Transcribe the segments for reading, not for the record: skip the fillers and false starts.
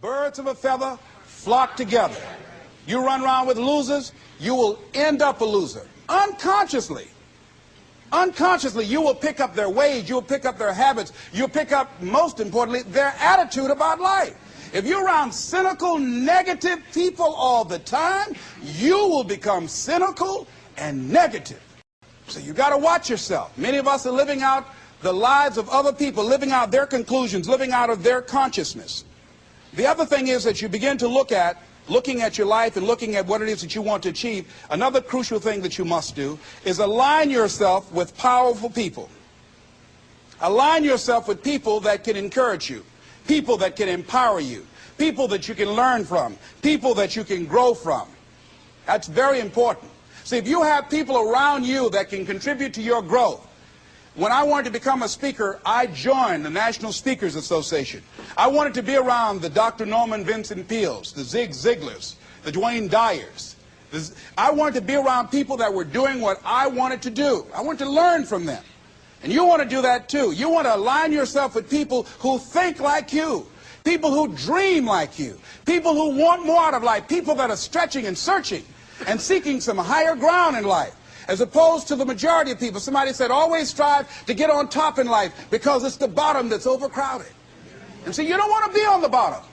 Birds of a feather flock together. You run around with losers, you will end up a loser. Unconsciously. Unconsciously, you will pick up their ways, you'll pick up their habits, you'll pick up, most importantly, their attitude about life. If you're around cynical, negative people all the time, you will become cynical and negative. So you got to watch yourself. Many of us are living out the lives of other people, living out their conclusions, living out of their consciousness. The other thing is that you begin to looking at your life and looking at what it is that you want to achieve. Another crucial thing that you must do is align yourself with powerful people. Align yourself with people that can encourage you, people that can empower you, people that you can learn from, people that you can grow from. That's very important. See, if you have people around you that can contribute to your growth. When I wanted to become a speaker, I joined the National Speakers Association. I wanted to be around the Dr. Norman Vincent Peales, the Zig Ziglars, the Dwayne Dyers. I wanted to be around people that were doing what I wanted to do. I wanted to learn from them. And you want to do that too. You want to align yourself with people who think like you, people who dream like you, people who want more out of life, people that are stretching and searching and seeking some higher ground in life. As opposed to the majority of people. Somebody said, always strive to get on top in life because it's the bottom that's overcrowded. And so you don't want to be on the bottom.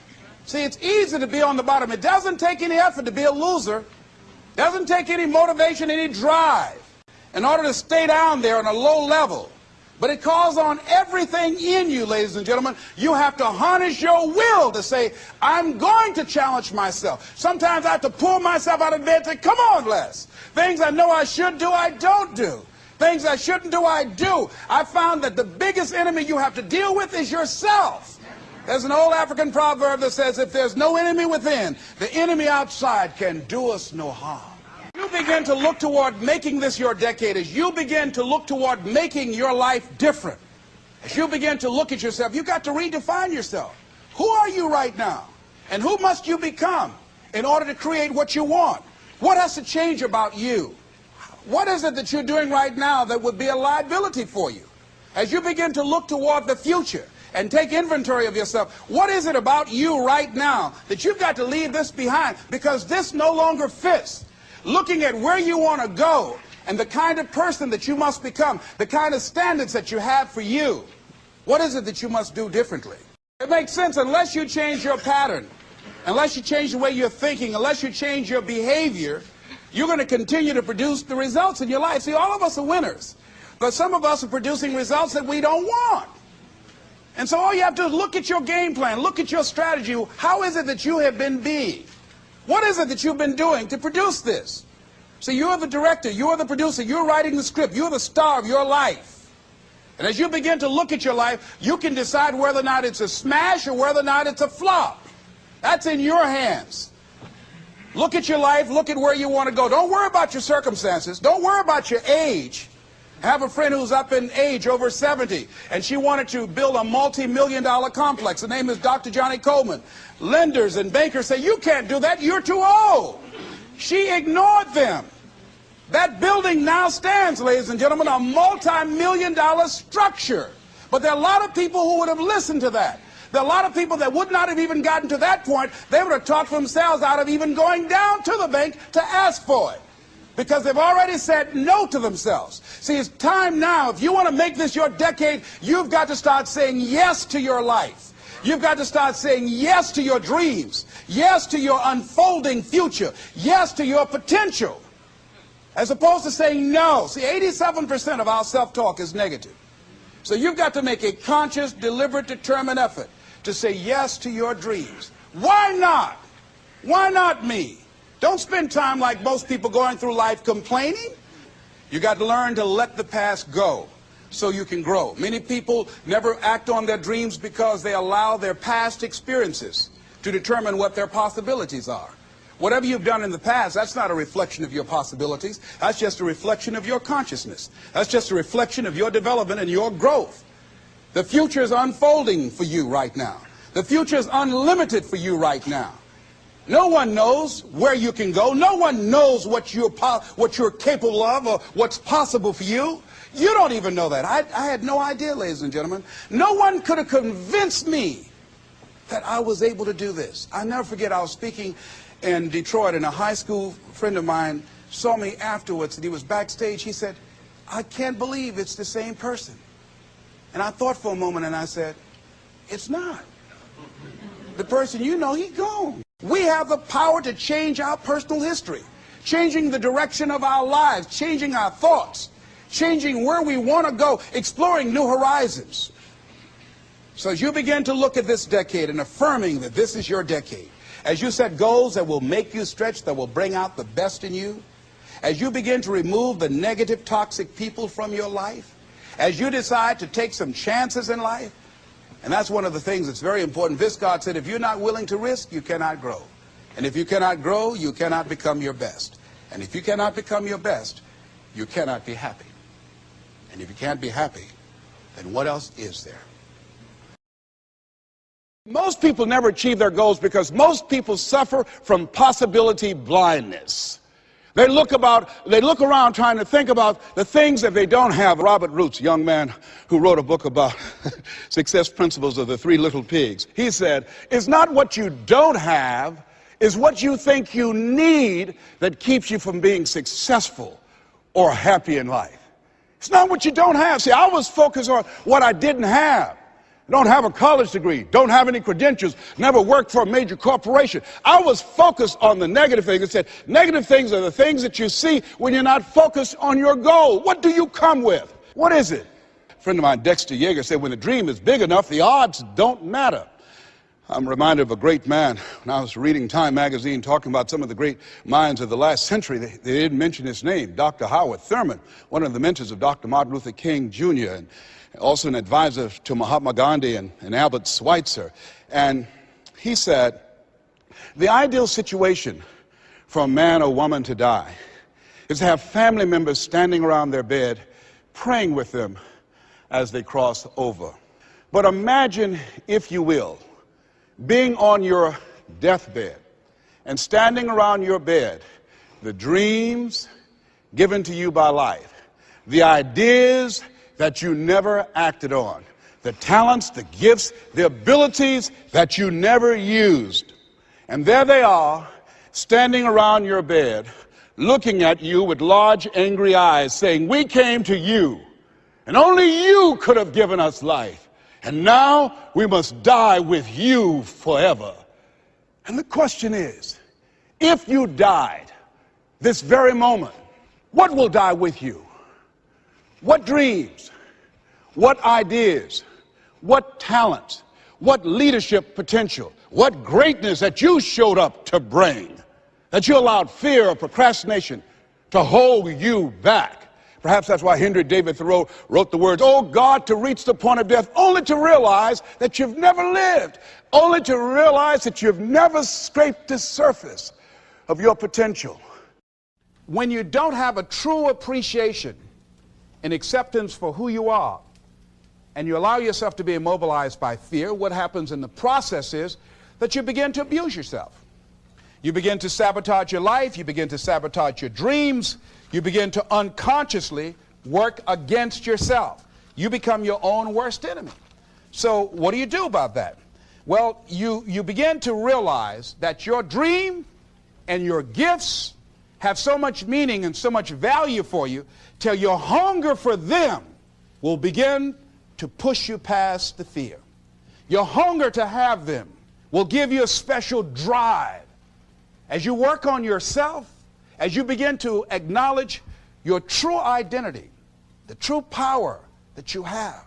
See, it's easy to be on the bottom. It doesn't take any effort to be a loser. It doesn't take any motivation, any drive in order to stay down there on a low level. But it calls on everything in you, ladies and gentlemen. You have to harness your will to say, I'm going to challenge myself. Sometimes I have to pull myself out of bed and say, come on, Les. Things I know I should do, I don't do. Things I shouldn't do, I do. I found that the biggest enemy you have to deal with is yourself. There's an old African proverb that says, if there's no enemy within, the enemy outside can do us no harm. You begin to look toward making this your decade, as you begin to look toward making your life different, as you begin to look at yourself, you've got to redefine yourself. Who are you right now? And who must you become in order to create what you want? What has to change about you? What is it that you're doing right now that would be a liability for you? As you begin to look toward the future and take inventory of yourself, what is it about you right now that you've got to leave this behind because this no longer fits? Looking at where you want to go and the kind of person that you must become, the kind of standards that you have for you. What is it that you must do differently? It makes sense unless you change your pattern, unless you change the way you're thinking, unless you change your behavior, you're going to continue to produce the results in your life. See, all of us are winners, but some of us are producing results that we don't want. And so all you have to do is look at your game plan, look at your strategy. How is it that you have been being? What is it that you've been doing to produce this? So you're the director, you're the producer, you're writing the script, you're the star of your life. And as you begin to look at your life, you can decide whether or not it's a smash or whether or not it's a flop. That's in your hands. Look at your life, look at where you want to go. Don't worry about your circumstances. Don't worry about your age. I have a friend who's up in age, over 70, and she wanted to build a multi-million-dollar complex. The name is Dr. Johnny Coleman. Lenders and bankers say, you can't do that, you're too old. She ignored them. That building now stands, ladies and gentlemen, a multi-million-dollar structure. But there are a lot of people who would have listened to that. There are a lot of people that would not have even gotten to that point. They would have talked themselves out of even going down to the bank to ask for it, because they've already said no to themselves. See, it's time now. If you want to make this your decade, you've got to start saying yes to your life. You've got to start saying yes to your dreams, yes to your unfolding future, yes to your potential, as opposed to saying no. See, 87% of our self-talk is negative. So you've got to make a conscious, deliberate, determined effort to say yes to your dreams. Why not? Why not me? Don't spend time like most people going through life complaining. You got to learn to let the past go so you can grow. Many people never act on their dreams because they allow their past experiences to determine what their possibilities are. Whatever you've done in the past, that's not a reflection of your possibilities. That's just a reflection of your consciousness. That's just a reflection of your development and your growth. The future is unfolding for you right now. The future is unlimited for you right now. No one knows where you can go. No one knows what you're capable of or what's possible for you. You don't even know that. I had no idea, ladies and gentlemen. No one could have convinced me that I was able to do this. I never forget, I was speaking in Detroit, and a high school friend of mine saw me afterwards, and he was backstage. He said, I can't believe it's the same person. And I thought for a moment, and I said, it's not. The person you know, he's gone. We have the power to change our personal history, changing the direction of our lives, changing our thoughts, changing where we want to go, exploring new horizons. So as you begin to look at this decade and affirming that this is your decade, as you set goals that will make you stretch, that will bring out the best in you, as you begin to remove the negative, toxic people from your life, as you decide to take some chances in life, and that's one of the things that's very important. Viscard said, if you're not willing to risk, you cannot grow. And if you cannot grow, you cannot become your best. And if you cannot become your best, you cannot be happy. And if you can't be happy, then what else is there? Most people never achieve their goals because most people suffer from possibility blindness. They look around trying to think about the things that they don't have. Robert Roots, a young man who wrote a book about success principles of the three little pigs, he said, it's not what you don't have, it's what you think you need that keeps you from being successful or happy in life. It's not what you don't have. See, I was focused on what I didn't have. I don't have a college degree, don't have any credentials, never worked for a major corporation. I was focused on the negative things. It said, negative things are the things that you see when you're not focused on your goal. What do you come with? What is it? A friend of mine, Dexter Yeager, said, when the dream is big enough, the odds don't matter. I'm reminded of a great man when I was reading Time magazine talking about some of the great minds of the last century. They didn't mention his name, Dr. Howard Thurman, one of the mentors of Dr. Martin Luther King Jr., and also an advisor to Mahatma Gandhi and Albert Schweitzer. And he said, the ideal situation for a man or woman to die is to have family members standing around their bed praying with them as they cross over. But imagine, if you will, being on your deathbed and standing around your bed, the dreams given to you by life, the ideas that you never acted on, the talents, the gifts, the abilities that you never used. And there they are, standing around your bed, looking at you with large, angry eyes, saying, we came to you, and only you could have given us life. And now we must die with you forever. And the question is, if you died this very moment, what will die with you? What dreams, what ideas, what talents, what leadership potential, what greatness that you showed up to bring, that you allowed fear or procrastination to hold you back? Perhaps that's why Henry David Thoreau wrote the words, oh God, to reach the point of death, only to realize that you've never lived, only to realize that you've never scraped the surface of your potential. When you don't have a true appreciation and acceptance for who you are, and you allow yourself to be immobilized by fear, what happens in the process is that you begin to abuse yourself. You begin to sabotage your life, you begin to sabotage your dreams, you begin to unconsciously work against yourself. You become your own worst enemy. So what do you do about that? Well, you begin to realize that your dream and your gifts have so much meaning and so much value for you till your hunger for them will begin to push you past the fear. Your hunger to have them will give you a special drive. As you work on yourself, as you begin to acknowledge your true identity, the true power that you have,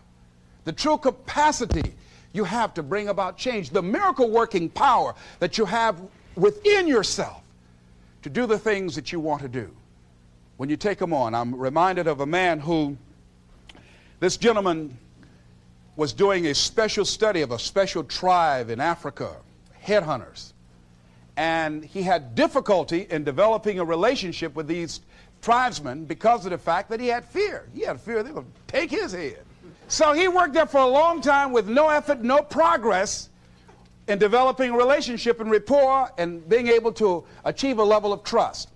the true capacity you have to bring about change, the miracle-working power that you have within yourself to do the things that you want to do. When you take them on, I'm reminded of a man who, this gentleman was doing a special study of a special tribe in Africa, headhunters. And he had difficulty in developing a relationship with these tribesmen because of the fact that he had fear. He had fear they were going to take his head. So he worked there for a long time with no effort, no progress in developing a relationship and rapport and being able to achieve a level of trust.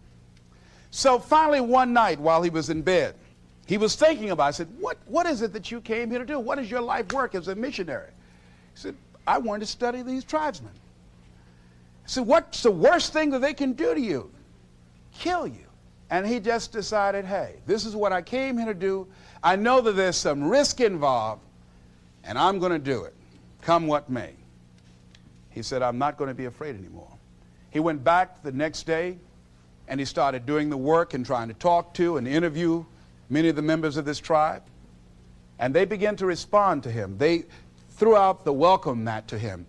So finally one night while he was in bed, he was thinking about it. I said, what is it that you came here to do? What is your life work as a missionary? He said, I wanted to study these tribesmen. So what's the worst thing that they can do to you? Kill you. And he just decided, hey, this is what I came here to do. I know that there's some risk involved, and I'm going to do it, come what may. He said, I'm not going to be afraid anymore. He went back the next day, and he started doing the work and trying to talk to and interview many of the members of this tribe. And they began to respond to him. They threw out the welcome mat to him.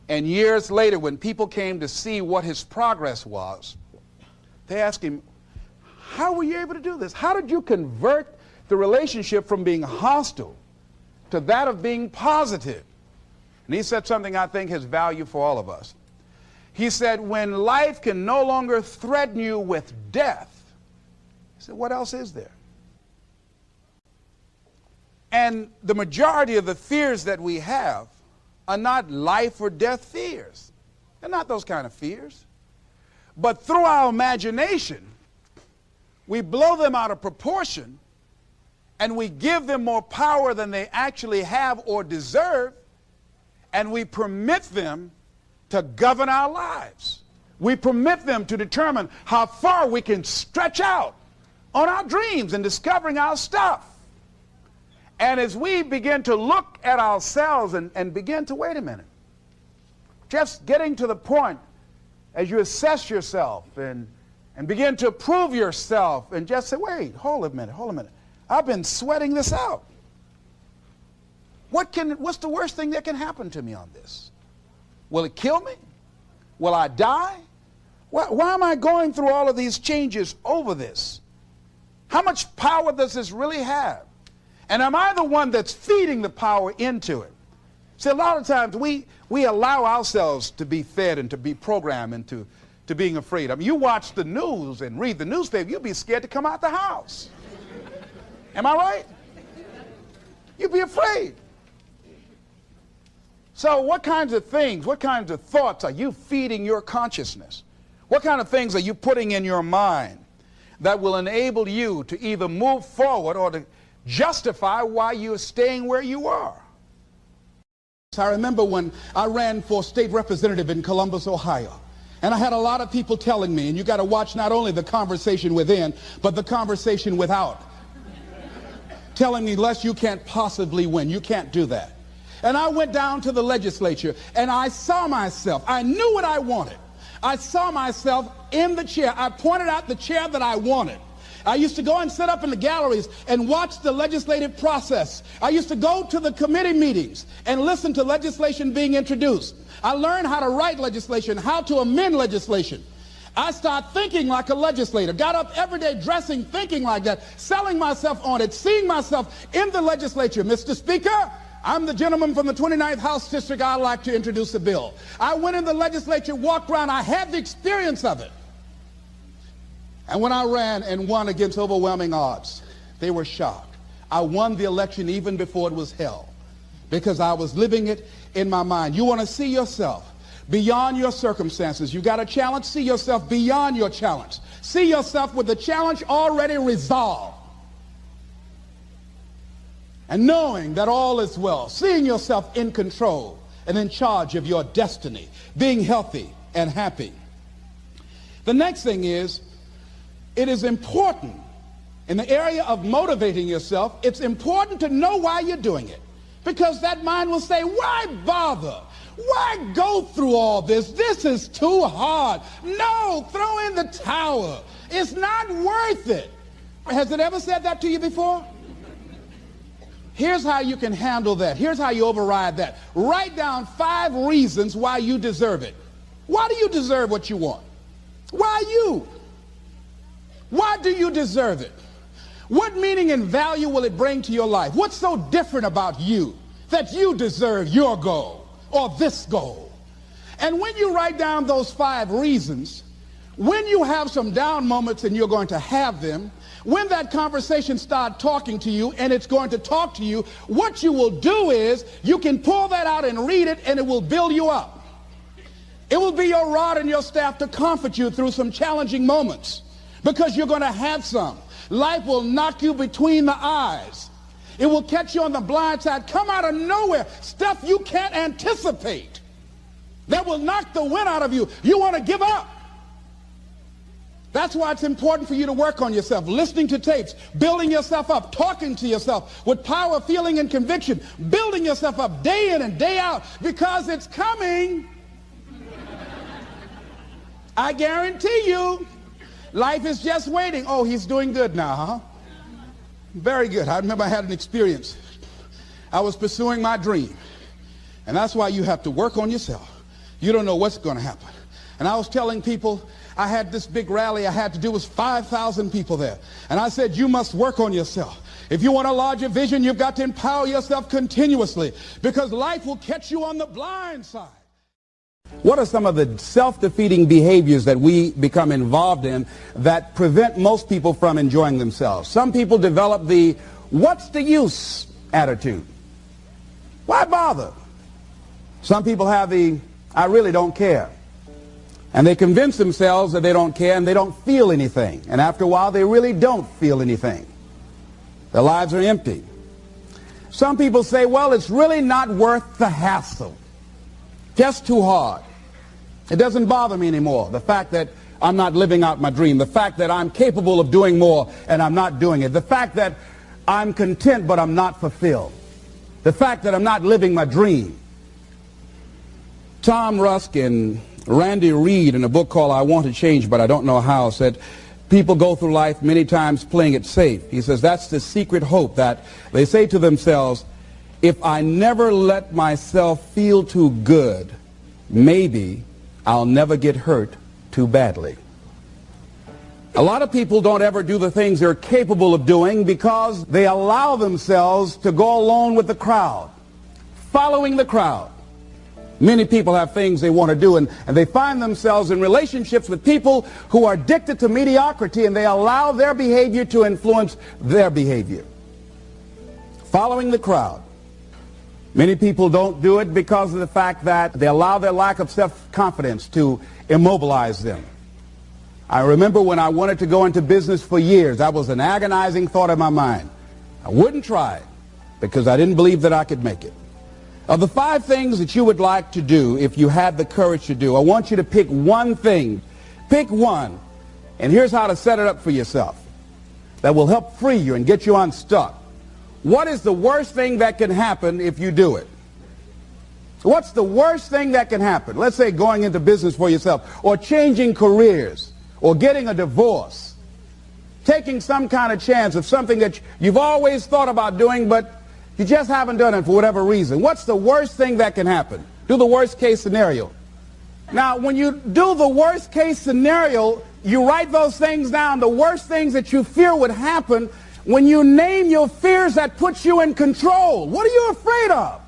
And years later, when people came to see what his progress was, they asked him, how were you able to do this? How did you convert the relationship from being hostile to that of being positive? And he said something I think has value for all of us. He said, when life can no longer threaten you with death, he said, what else is there? And the majority of the fears that we have are not life or death fears. They're not those kind of fears. But through our imagination, we blow them out of proportion, and we give them more power than they actually have or deserve, and we permit them to govern our lives. We permit them to determine how far we can stretch out on our dreams and discovering our stuff. And as we begin to look at ourselves and begin to, wait a minute, just getting to the point as you assess yourself and begin to prove yourself and just say, wait, hold a minute. I've been sweating this out. What's the worst thing that can happen to me on this? Will it kill me? Will I die? Why am I going through all of these changes over this? How much power does this really have? And am I the one that's feeding the power into it? See, a lot of times we allow ourselves to be fed and to be programmed into being afraid. I mean, you watch the news and read the newspaper, you'll be scared to come out the house. Am I right? You'd be afraid. So what kinds of things, what kinds of thoughts are you feeding your consciousness? What kind of things are you putting in your mind that will enable you to either move forward or to justify why you're staying where you are? I remember when I ran for state representative in Columbus, Ohio, and I had a lot of people telling me, and you got to watch not only the conversation within, but the conversation without, telling me, Les, you can't possibly win. You can't do that. And I went down to the legislature, and I saw myself. I knew what I wanted. I saw myself in the chair. I pointed out the chair that I wanted. I used to go and sit up in the galleries and watch the legislative process. I used to go to the committee meetings and listen to legislation being introduced. I learned how to write legislation, how to amend legislation. I started thinking like a legislator, got up every day dressing, thinking like that, selling myself on it, seeing myself in the legislature. Mr. Speaker, I'm the gentleman from the 29th House District. I'd like to introduce a bill. I went in the legislature, walked around. I had the experience of it. And when I ran and won against overwhelming odds, they were shocked. I won the election even before it was held because I was living it in my mind. You want to see yourself beyond your circumstances. You got a challenge, see yourself beyond your challenge. See yourself with the challenge already resolved. And knowing that all is well, seeing yourself in control and in charge of your destiny, being healthy and happy. The next thing is, it is important in the area of motivating yourself, it's important to know why you're doing it. Because that mind will say, why bother? Why go through all this? This is too hard. No, throw in the towel. It's not worth it. Has it ever said that to you before? Here's how you can handle that. Here's how you override that. Write down 5 reasons why you deserve it. Why do you deserve what you want? Why you? Why do you deserve it? What meaning and value will it bring to your life? What's so different about you that you deserve your goal or this goal? And when you write down those 5 reasons, when you have some down moments, and you're going to have them, when that conversation starts talking to you, and it's going to talk to you, what you will do is you can pull that out and read it, and it will build you up. It will be your rod and your staff to comfort you through some challenging moments, because you're going to have some. Life will knock you between the eyes. It will catch you on the blind side, come out of nowhere, stuff you can't anticipate that will knock the wind out of you. You want to give up. That's why it's important for you to work on yourself, listening to tapes, building yourself up, talking to yourself with power, feeling, and conviction, building yourself up day in and day out, because it's coming. I guarantee you, life is just waiting. Oh, he's doing good now, huh? Very good. I remember I had an experience. I was pursuing my dream. And that's why you have to work on yourself. You don't know what's going to happen. And I was telling people, I had this big rally I had to do. It was 5,000 people there. And I said, you must work on yourself. If you want a larger vision, you've got to empower yourself continuously, because life will catch you on the blind side. What are some of the self-defeating behaviors that we become involved in that prevent most people from enjoying themselves? Some people develop the "what's the use" attitude. Why bother? Some people have the "I really don't care." And they convince themselves that they don't care and they don't feel anything. And after a while, they really don't feel anything. Their lives are empty. Some people say, well, it's really not worth the hassle. Just too hard. It doesn't bother me anymore. The fact that I'm not living out my dream. The fact that I'm capable of doing more and I'm not doing it. The fact that I'm content but I'm not fulfilled. The fact that I'm not living my dream. Tom Rusk and Randy Reed, in a book called I Want to Change But I Don't Know How, said people go through life many times playing it safe. He says that's the secret hope, that they say to themselves, if I never let myself feel too good, maybe I'll never get hurt too badly. A lot of people don't ever do the things they're capable of doing because they allow themselves to go along with the crowd, following the crowd. Many people have things they want to do, and they find themselves in relationships with people who are addicted to mediocrity, and they allow their behavior to influence their behavior. Following the crowd. Many people don't do it because of the fact that they allow their lack of self-confidence to immobilize them. I remember when I wanted to go into business for years, that was an agonizing thought in my mind. I wouldn't try it because I didn't believe that I could make it. Of the 5 things that you would like to do if you had the courage to do, I want you to pick one thing. Pick one. And here's how to set it up for yourself that will help free you and get you unstuck. What is the worst thing that can happen if you do it? What's the worst thing that can happen? Let's say going into business for yourself, or changing careers, or getting a divorce, taking some kind of chance of something that you've always thought about doing, but you just haven't done it for whatever reason. What's the worst thing that can happen? Do the worst case scenario. Now, when you do the worst case scenario, you write those things down, the worst things that you fear would happen. When you name your fears, that puts you in control. What are you afraid of?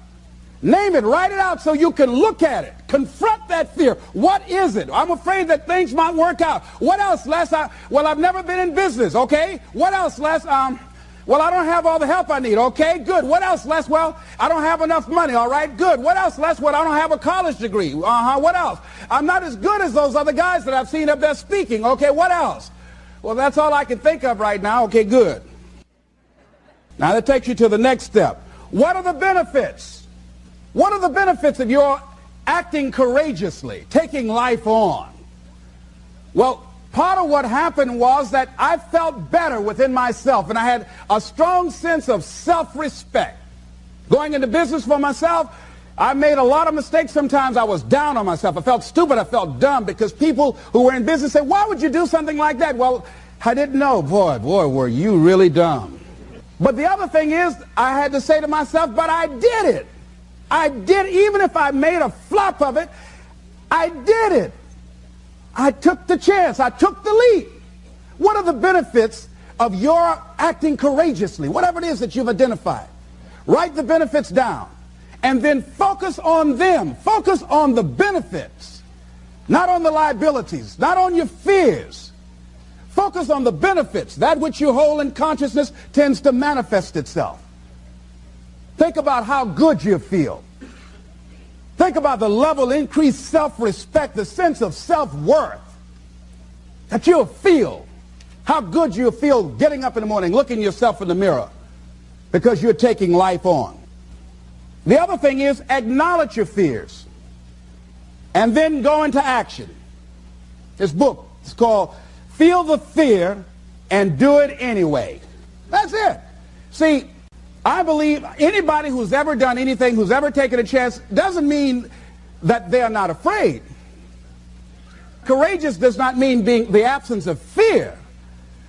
Name it, write it out so you can look at it. Confront that fear. What is it? I'm afraid that things might work out. What else, Les? Well, I've never been in business, okay? What else, Les? Well, I don't have all the help I need. Okay, good. What else, Les? Well, I don't have enough money. All right, good. What else, Les? Well, I don't have a college degree. What else? I'm not as good as those other guys that I've seen up there speaking. Okay, what else? Well, that's all I can think of right now. Okay, good. Now that takes you to the next step. What are the benefits? What are the benefits of your acting courageously, taking life on? Well, part of what happened was that I felt better within myself, and I had a strong sense of self-respect. Going into business for myself, I made a lot of mistakes. Sometimes I was down on myself. I felt stupid. I felt dumb because people who were in business said, why would you do something like that? Well, I didn't know. Boy, were you really dumb. But the other thing is, I had to say to myself, but I did it. I did, even if I made a flop of it, I did it. I took the chance. I took the leap. What are the benefits of your acting courageously? Whatever it is that you've identified. Write the benefits down. And then focus on them. Focus on the benefits. Not on the liabilities. Not on your fears. Focus on the benefits. That which you hold in consciousness tends to manifest itself. Think about how good you feel. Think about the level of increased self-respect, the sense of self-worth that you'll feel. How good you'll feel getting up in the morning, looking yourself in the mirror. because you're taking life on. The other thing is acknowledge your fears and then go into action. This book is called Feel the Fear and Do It Anyway. That's it. See, I believe anybody who's ever done anything, who's ever taken a chance, doesn't mean that they are not afraid. Courageous does not mean being the absence of fear.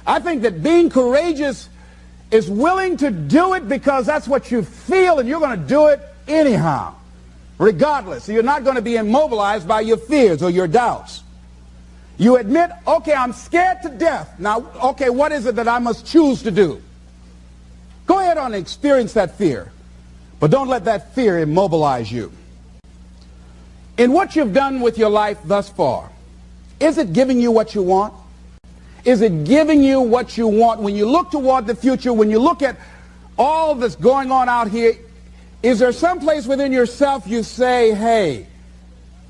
I think that being courageous is willing to do it because that's what you feel, and you're going to do it anyhow, regardless. So you're not going to be immobilized by your fears or your doubts. You admit, okay, I'm scared to death. Now, okay, what is it that I must choose to do? Go ahead and experience that fear, but don't let that fear immobilize you. In what you've done with your life thus far, is it giving you what you want? Is it giving you what you want? When you look toward the future, when you look at all that's going on out here, is there some place within yourself you say, hey,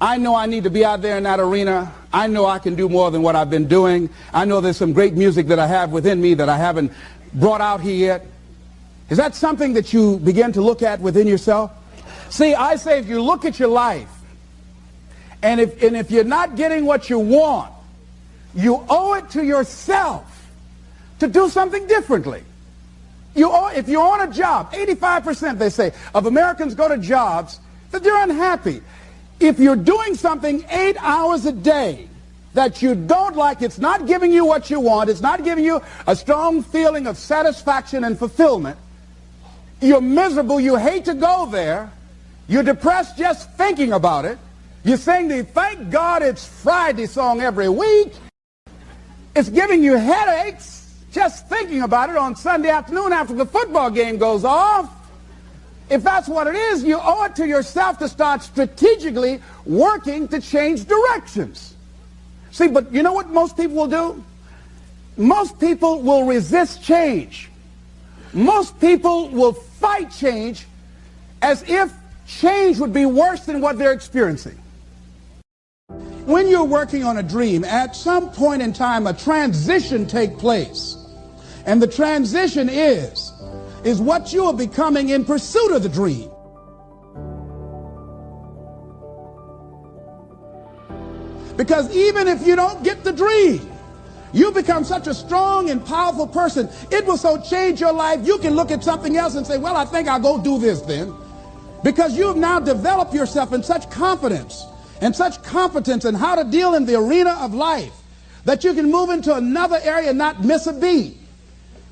I know I need to be out there in that arena. I know I can do more than what I've been doing. I know there's some great music that I have within me that I haven't brought out here yet. Is that something that you begin to look at within yourself? See, I say if you look at your life, and if you're not getting what you want, you owe it to yourself to do something differently. If you're on a job, 85%, they say, of Americans go to jobs that they're unhappy. If you're doing something 8 hours a day that you don't like, it's not giving you what you want, it's not giving you a strong feeling of satisfaction and fulfillment, you're miserable, you hate to go there, you're depressed just thinking about it, you sing the "Thank God It's Friday" song every week, it's giving you headaches just thinking about it on Sunday afternoon after the football game goes off. If that's what it is, you owe it to yourself to start strategically working to change directions. See, but you know what most people will do? Most people will resist change. Most people will fight change as if change would be worse than what they're experiencing. When you're working on a dream, at some point in time, a transition takes place. And the transition is what you are becoming in pursuit of the dream. Because even if you don't get the dream, you become such a strong and powerful person, it will so change your life, you can look at something else and say, well, I think I'll go do this then. Because you've now developed yourself in such confidence and such competence in how to deal in the arena of life that you can move into another area and not miss a beat.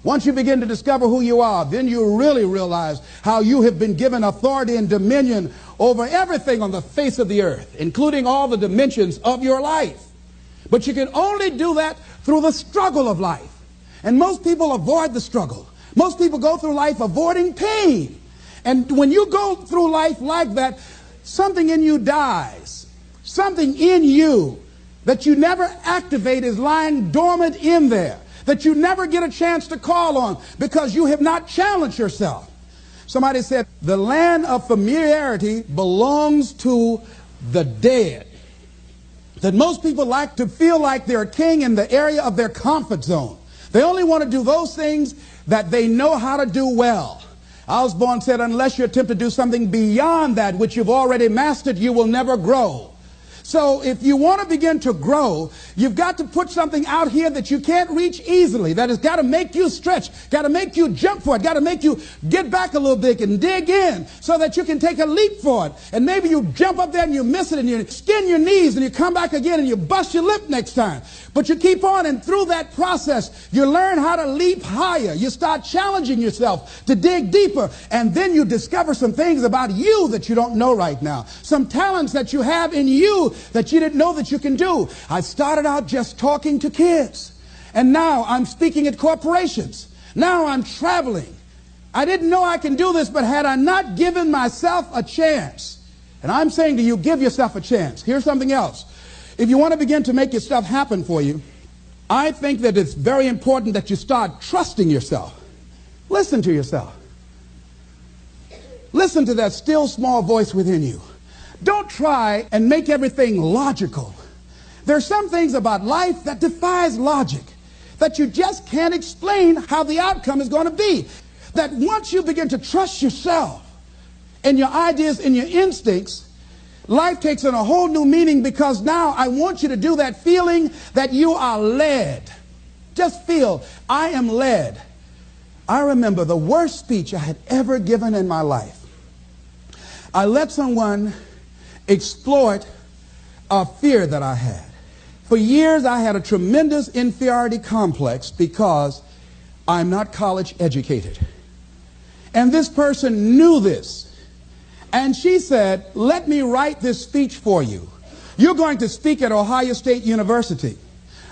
Once you begin to discover who you are, then you really realize how you have been given authority and dominion over everything on the face of the earth, including all the dimensions of your life. But you can only do that through the struggle of life. And most people avoid the struggle. Most people go through life avoiding pain. And when you go through life like that, something in you dies. Something in you that you never activate is lying dormant in there, that you never get a chance to call on because you have not challenged yourself. Somebody said, the land of familiarity belongs to the dead. That most people like to feel like they're king in the area of their comfort zone. They only want to do those things that they know how to do well. Osborne said, unless you attempt to do something beyond that which you've already mastered, you will never grow. So if you want to begin to grow, you've got to put something out here that you can't reach easily, that has got to make you stretch, got to make you jump for it, got to make you get back a little bit and dig in so that you can take a leap for it. And maybe you jump up there and you miss it and you skin your knees and you come back again and you bust your lip next time. But you keep on, and through that process, you learn how to leap higher. You start challenging yourself to dig deeper, and then you discover some things about you that you don't know right now. Some talents that you have in you that you didn't know that you can do. I started out just talking to kids, and now I'm speaking at corporations. Now I'm traveling. I didn't know I can do this, but had I not given myself a chance, and I'm saying to you, give yourself a chance. Here's something else. If you want to begin to make your stuff happen for you, I think that it's very important that you start trusting yourself. Listen to yourself. Listen to that still small voice within you. Don't try and make everything logical. There are some things about life that defies logic, that you just can't explain how the outcome is going to be. that once you begin to trust yourself and your ideas and your instincts, life takes on a whole new meaning, because now I want you to do that feeling that you are led. Just feel, I am led. I remember the worst speech I had ever given in my life. I let someone exploit a fear that I had. For years I had a tremendous inferiority complex because I'm not college educated. And this person knew this. And she said, let me write this speech for you. You're going to speak at Ohio State University.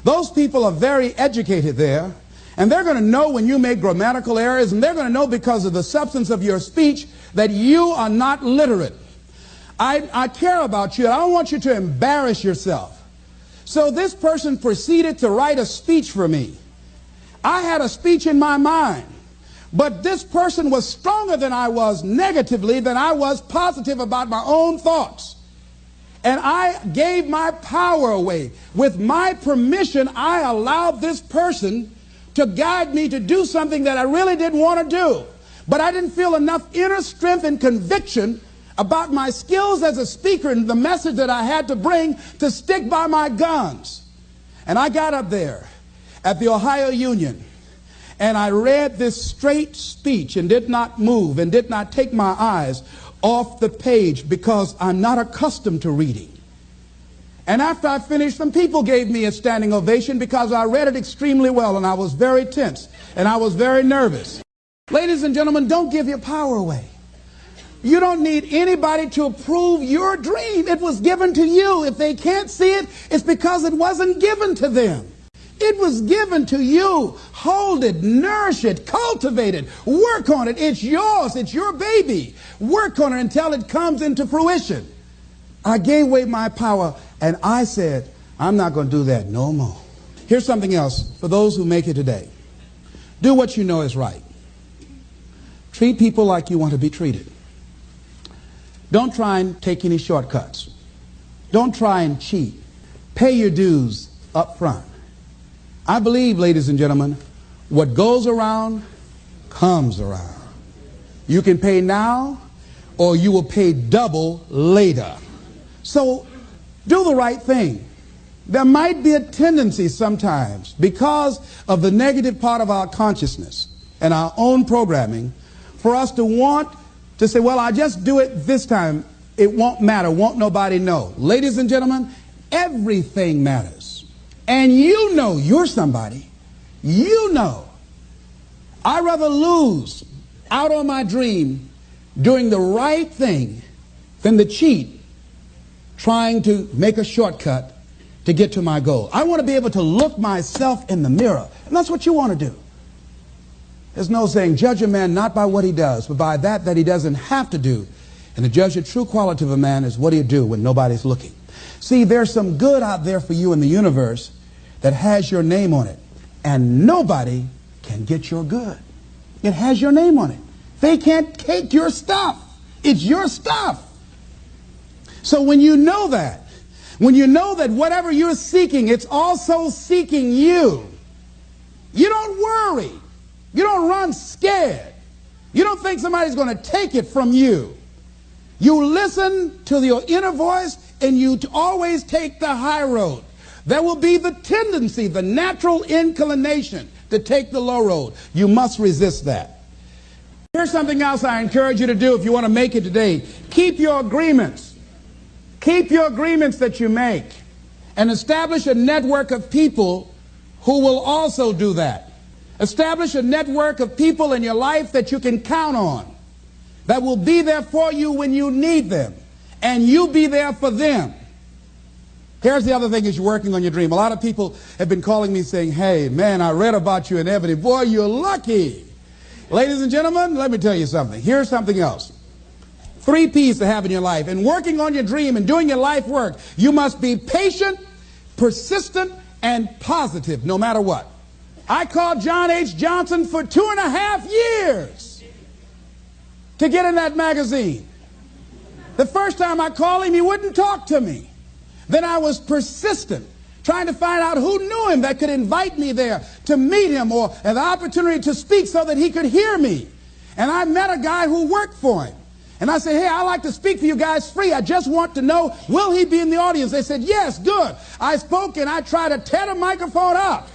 Those people are very educated there, and they're going to know when you make grammatical errors, and they're going to know because of the substance of your speech that you are not literate. I care about you. I don't want you to embarrass yourself. So this person proceeded to write a speech for me. I had a speech in my mind, but this person was stronger than I was negatively than I was positive about my own thoughts. And I gave my power away. With my permission, I allowed this person to guide me to do something that I really didn't want to do. But I didn't feel enough inner strength and conviction about my skills as a speaker and the message that I had to bring to stick by my guns. And I got up there at the Ohio Union, and I read this straight speech and did not move and did not take my eyes off the page, because I'm not accustomed to reading. And after I finished, some people gave me a standing ovation because I read it extremely well, and I was very tense and I was very nervous. Ladies and gentlemen, don't give your power away. You don't need anybody to approve your dream. It was given to you. If they can't see it, it's because it wasn't given to them. It was given to you. Hold it, nourish it, cultivate it, work on it. It's yours. It's your baby. Work on it until it comes into fruition. I gave away my power, and I said, I'm not going to do that no more. Here's something else for those who make it today. Do what you know is right. Treat people like you want to be treated. Don't try and take any shortcuts. Don't try and cheat. Pay your dues up front. I believe, ladies and gentlemen, what goes around comes around. You can pay now, or you will pay double later. So do the right thing. There might be a tendency sometimes, because of the negative part of our consciousness and our own programming, for us to want to say, well, I just do it this time. It won't matter. Won't nobody know. Ladies and gentlemen, everything matters. And you know you're somebody. You know. I'd rather lose out on my dream doing the right thing than to cheat trying to make a shortcut to get to my goal. I want to be able to look myself in the mirror. And that's what you want to do. There's no saying, judge a man not by what he does, but by that he doesn't have to do. And to judge the true quality of a man is what he'll do when nobody's looking. See, there's some good out there for you in the universe that has your name on it. And nobody can get your good. It has your name on it. They can't take your stuff. It's your stuff. So when you know that whatever you're seeking, it's also seeking you, you don't worry. You don't run scared. You don't think somebody's going to take it from you. You listen to your inner voice, and you always take the high road. There will be the tendency, the natural inclination to take the low road. You must resist that. Here's something else I encourage you to do if you want to make it today. Keep your agreements. Keep your agreements that you make, and establish a network of people who will also do that. Establish a network of people in your life that you can count on, that will be there for you when you need them, and you be there for them. Here's the other thing as you're working on your dream. A lot of people have been calling me saying, hey, man, I read about you in Ebony. Boy, you're lucky. Ladies and gentlemen, let me tell you something. Here's something else. 3 P's to have in your life. In working on your dream and doing your life work, you must be patient, persistent, and positive no matter what. I called John H. Johnson for 2.5 years to get in that magazine. The first time I called him, he wouldn't talk to me. Then I was persistent, trying to find out who knew him that could invite me there to meet him, or an opportunity to speak so that he could hear me. And I met a guy who worked for him. And I said, hey, I'd like to speak to you guys free. I just want to know, will he be in the audience? They said, yes, good. I spoke and I tried to tear the microphone up.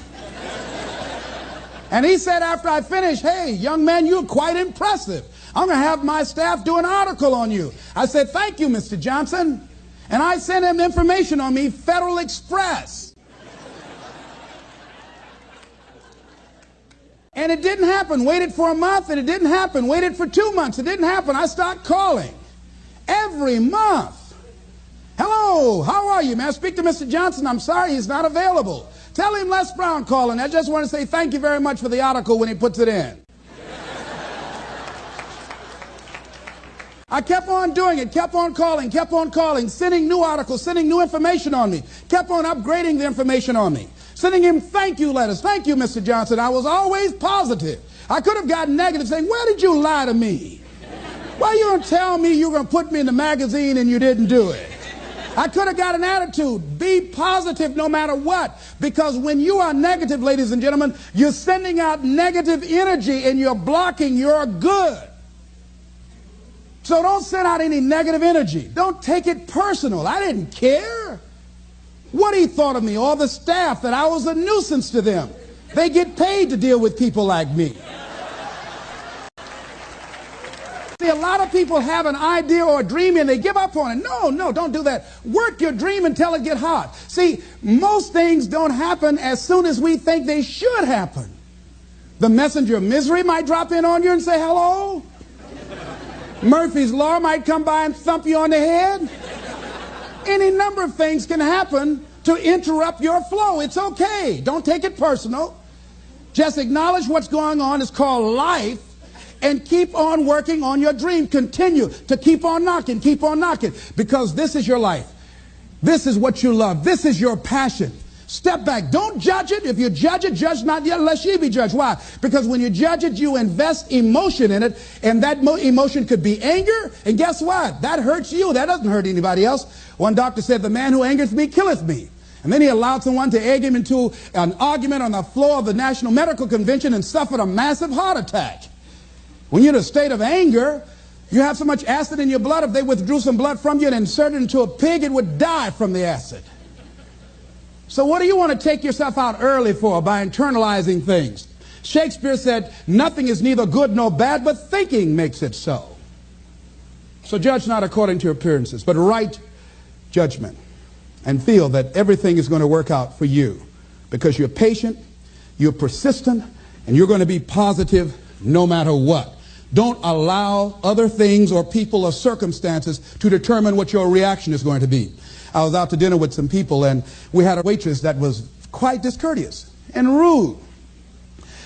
And he said after I finished, hey, young man, you're quite impressive. I'm going to have my staff do an article on you. I said, thank you, Mr. Johnson. And I sent him information on me, Federal Express. And it didn't happen. Waited for a month and it didn't happen. Waited for 2 months. It didn't happen. I started calling every month. Hello, how are you? May I speak to Mr. Johnson? I'm sorry, he's not available. Tell him Les Brown calling. I just want to say thank you very much for the article when he puts it in. I kept on doing it, kept on calling, sending new articles, sending new information on me, kept on upgrading the information on me. Sending him thank you letters. Thank you, Mr. Johnson. I was always positive. I could have gotten negative saying, where did you lie to me? Why you don't tell me you were going to put me in the magazine and you didn't do it? I could have got an attitude. Be positive no matter what. Because when you are negative, ladies and gentlemen, you're sending out negative energy and you're blocking your good. So don't send out any negative energy. Don't take it personal. I didn't care what he thought of me, or the staff, that I was a nuisance to them. They get paid to deal with people like me. See, a lot of people have an idea or a dream and they give up on it. No, don't do that. Work your dream until it gets hot. See, most things don't happen as soon as we think they should happen. The messenger of misery might drop in on you and say hello. Murphy's Law might come by and thump you on the head. Any number of things can happen to interrupt your flow. It's okay. Don't take it personal. Just acknowledge what's going on. It's called life. And keep on working on your dream. Continue to keep on knocking, because this is your life. This is what you love. This is your passion. Step back. Don't judge it. If you judge it, judge not yet, lest ye be judged. Why? Because when you judge it, you invest emotion in it, and that emotion could be anger, and guess what? That hurts you. That doesn't hurt anybody else. One doctor said, the man who angereth me killeth me. And then he allowed someone to egg him into an argument on the floor of the National Medical Convention and suffered a massive heart attack. When you're in a state of anger, you have so much acid in your blood, if they withdrew some blood from you and inserted it into a pig, it would die from the acid. So what do you want to take yourself out early for by internalizing things? Shakespeare said, nothing is neither good nor bad, but thinking makes it so. So judge not according to your appearances, but right judgment, and feel that everything is going to work out for you because you're patient, you're persistent, and you're going to be positive no matter what. Don't allow other things or people or circumstances to determine what your reaction is going to be. I was out to dinner with some people, and we had a waitress that was quite discourteous and rude.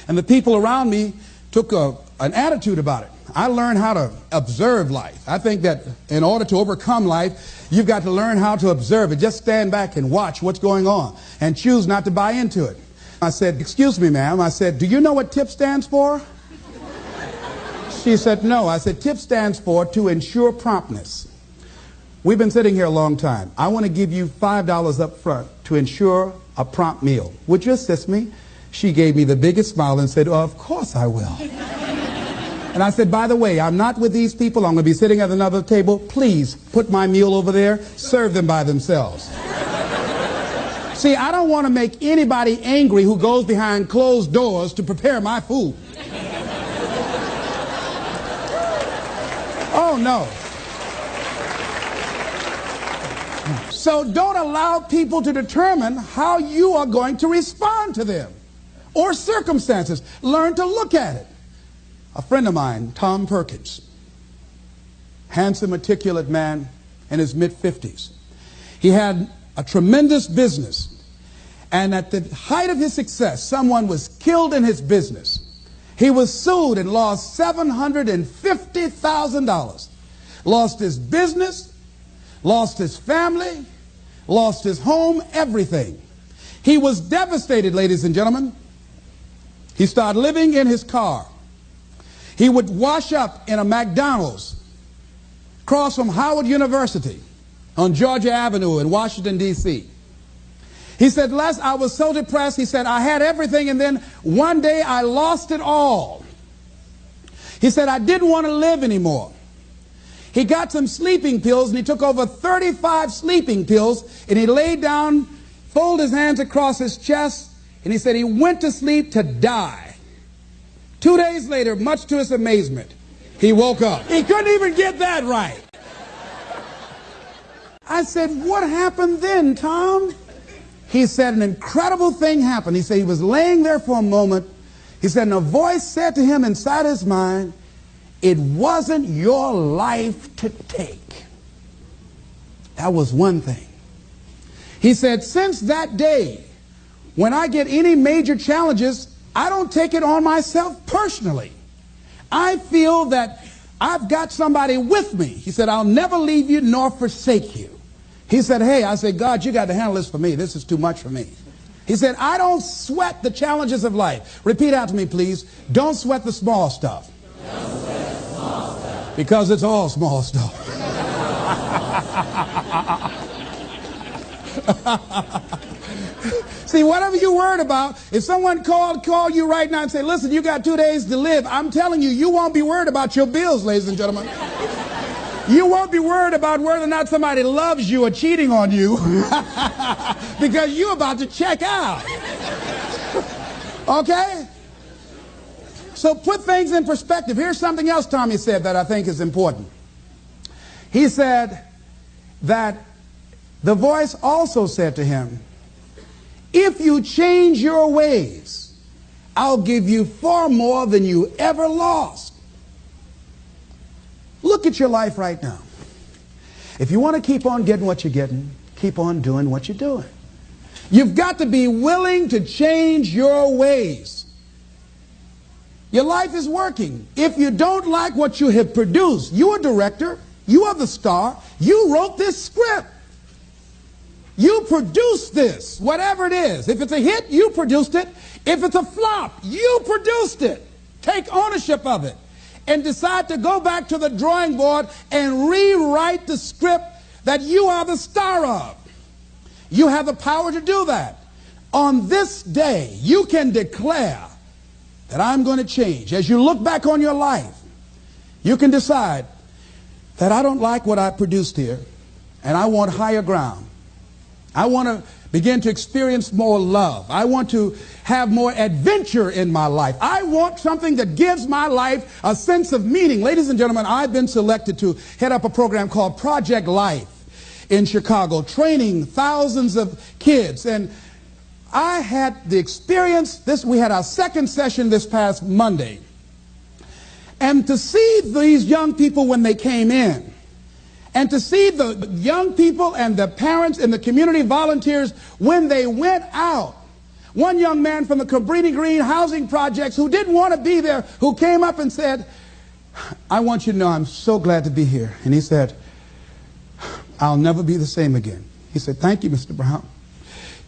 And the people around me took an attitude about it. I learned how to observe life. I think that in order to overcome life, you've got to learn how to observe it. Just stand back and watch what's going on and choose not to buy into it. I said, excuse me, ma'am. I said, do you know what TIP stands for? She said, no. I said, TIP stands for to ensure promptness. We've been sitting here a long time. I want to give you $5 up front to ensure a prompt meal. Would you assist me? She gave me the biggest smile and said, oh, of course I will. And I said, by the way, I'm not with these people. I'm going to be sitting at another table. Please put my meal over there. Serve them by themselves. See, I don't want to make anybody angry who goes behind closed doors to prepare my food. Oh, no. So don't allow people to determine how you are going to respond to them or circumstances. Learn to look at it. A friend of mine, Tom Perkins, handsome, articulate man in his mid-50s. He had a tremendous business, and at the height of his success, someone was killed in his business. He was sued and lost $750,000. Lost his business, lost his family, lost his home, everything. He was devastated, ladies and gentlemen. He started living in his car. He would wash up in a McDonald's across from Howard University on Georgia Avenue in Washington, D.C. He said, Les, I was so depressed. He said, I had everything, and then one day I lost it all. He said, I didn't want to live anymore. He got some sleeping pills, and he took over 35 sleeping pills, and he laid down, folded his hands across his chest, and he said he went to sleep to die. 2 days later, much to his amazement, he woke up. He couldn't even get that right. I said, what happened then, Tom? He said, an incredible thing happened. He said he was laying there for a moment. He said, and a voice said to him inside his mind, it wasn't your life to take. That was one thing. He said, since that day, when I get any major challenges, I don't take it on myself personally. I feel that I've got somebody with me. He said, I'll never leave you nor forsake you. He said, hey, I said, God, you got to handle this for me. This is too much for me. He said, I don't sweat the challenges of life. Repeat after me, please. Don't sweat the small stuff. Don't sweat the small stuff. Because it's all small stuff. See, whatever you're worried about, if someone called you right now and say, listen, you got 2 days to live, I'm telling you, you won't be worried about your bills, ladies and gentlemen. You won't be worried about whether or not somebody loves you or cheating on you because you're about to check out. Okay? So put things in perspective. Here's something else Tommy said that I think is important. He said that the voice also said to him, if you change your ways, I'll give you far more than you ever lost. Look at your life right now. If you want to keep on getting what you're getting, keep on doing what you're doing. You've got to be willing to change your ways. Your life is working. If you don't like what you have produced, you're a director, you are the star, you wrote this script. You produced this, whatever it is. If it's a hit, you produced it. If it's a flop, you produced it. Take ownership of it and decide to go back to the drawing board and rewrite the script that you are the star of. You have the power to do that. On this day, you can declare that I'm going to change. As you look back on your life, you can decide that I don't like what I produced here, and I want higher ground. I want to begin to experience more love. I want to have more adventure in my life. I want something that gives my life a sense of meaning. Ladies and gentlemen, I've been selected to head up a program called Project Life in Chicago, training thousands of kids. And I had the experience, we had our second session this past Monday. And to see these young people when they came in, and to see the young people and the parents and the community volunteers when they went out. One young man from the Cabrini Green housing projects who didn't want to be there, who came up and said, I want you to know I'm so glad to be here. And he said, I'll never be the same again. He said, thank you, Mr. Brown.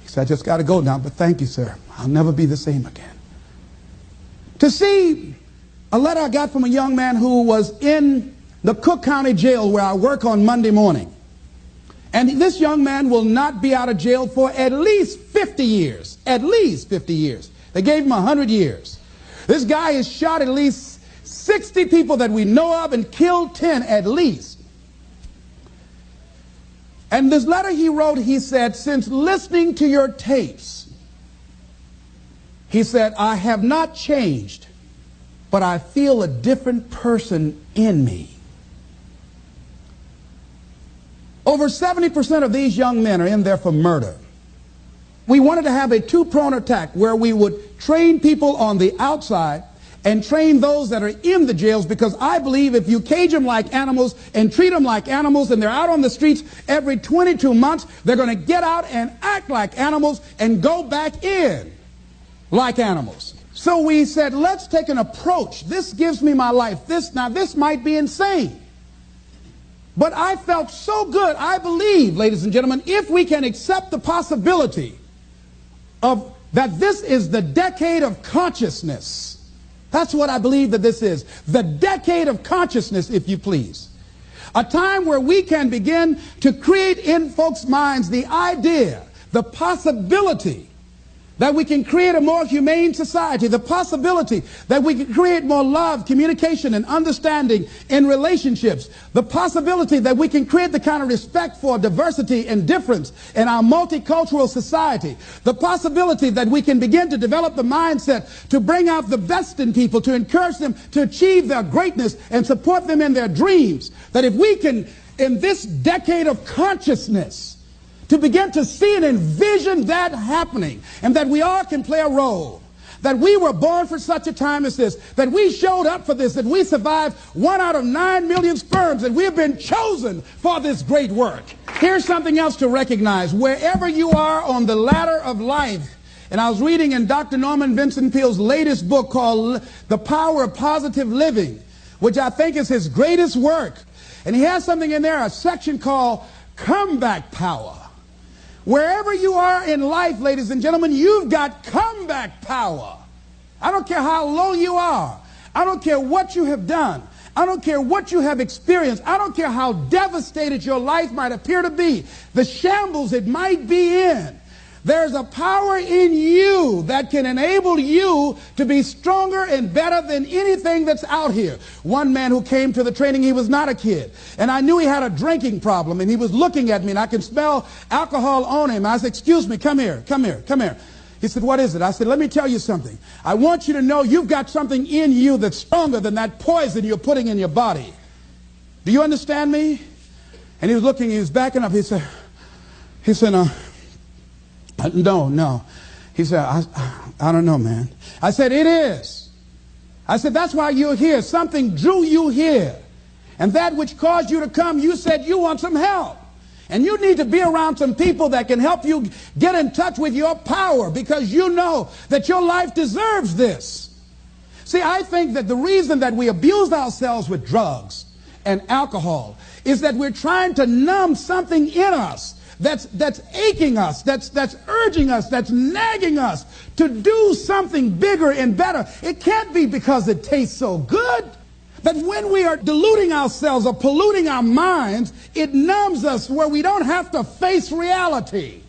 He said, I just got to go now, but thank you, sir. I'll never be the same again. To see a letter I got from a young man who was in the Cook County Jail where I work on Monday morning. And this young man will not be out of jail for at least 50 years. At least 50 years. They gave him 100 years. This guy has shot at least 60 people that we know of and killed 10 at least. And this letter he wrote, he said, since listening to your tapes, he said, I have not changed, but I feel a different person in me. Over 70% of these young men are in there for murder. We wanted to have a two-pronged attack where we would train people on the outside and train those that are in the jails, because I believe if you cage them like animals and treat them like animals and they're out on the streets every 22 months, they're going to get out and act like animals and go back in like animals. So we said, let's take an approach. This gives me my life. This might be insane. But I felt so good. I believe, ladies and gentlemen, if we can accept the possibility of that this is the decade of consciousness. That's what I believe that this is. The decade of consciousness, if you please. A time where we can begin to create in folks' minds the idea, the possibility that we can create a more humane society, the possibility that we can create more love, communication, and understanding in relationships, the possibility that we can create the kind of respect for diversity and difference in our multicultural society, the possibility that we can begin to develop the mindset to bring out the best in people, to encourage them to achieve their greatness and support them in their dreams, that if we can, in this decade of consciousness, to begin to see and envision that happening, and that we all can play a role, that we were born for such a time as this, that we showed up for this, that we survived 1 out of 9 million sperms, and we have been chosen for this great work. Here's something else to recognize. Wherever you are on the ladder of life, and I was reading in Dr. Norman Vincent Peale's latest book called The Power of Positive Living, which I think is his greatest work, and he has something in there, a section called Comeback Power. Wherever you are in life, ladies and gentlemen, you've got comeback power. I don't care how low you are. I don't care what you have done. I don't care what you have experienced. I don't care how devastated your life might appear to be, the shambles it might be in. There's a power in you that can enable you to be stronger and better than anything that's out here. One man who came to the training, he was not a kid. And I knew he had a drinking problem. And he was looking at me, and I could smell alcohol on him. I said, excuse me, come here, come here, come here. He said, what is it? I said, let me tell you something. I want you to know you've got something in you that's stronger than that poison you're putting in your body. Do you understand me? And he was looking, he was backing up. He said, no. He said, I don't know, man. I said, it is. I said, that's why you're here. Something drew you here. And that which caused you to come, you said you want some help. And you need to be around some people that can help you get in touch with your power, because you know that your life deserves this. See, I think that the reason that we abuse ourselves with drugs and alcohol is that we're trying to numb something in us that's aching us, that's urging us, that's nagging us to do something bigger and better. It can't be because it tastes so good. That when we are deluding ourselves or polluting our minds, it numbs us where we don't have to face reality,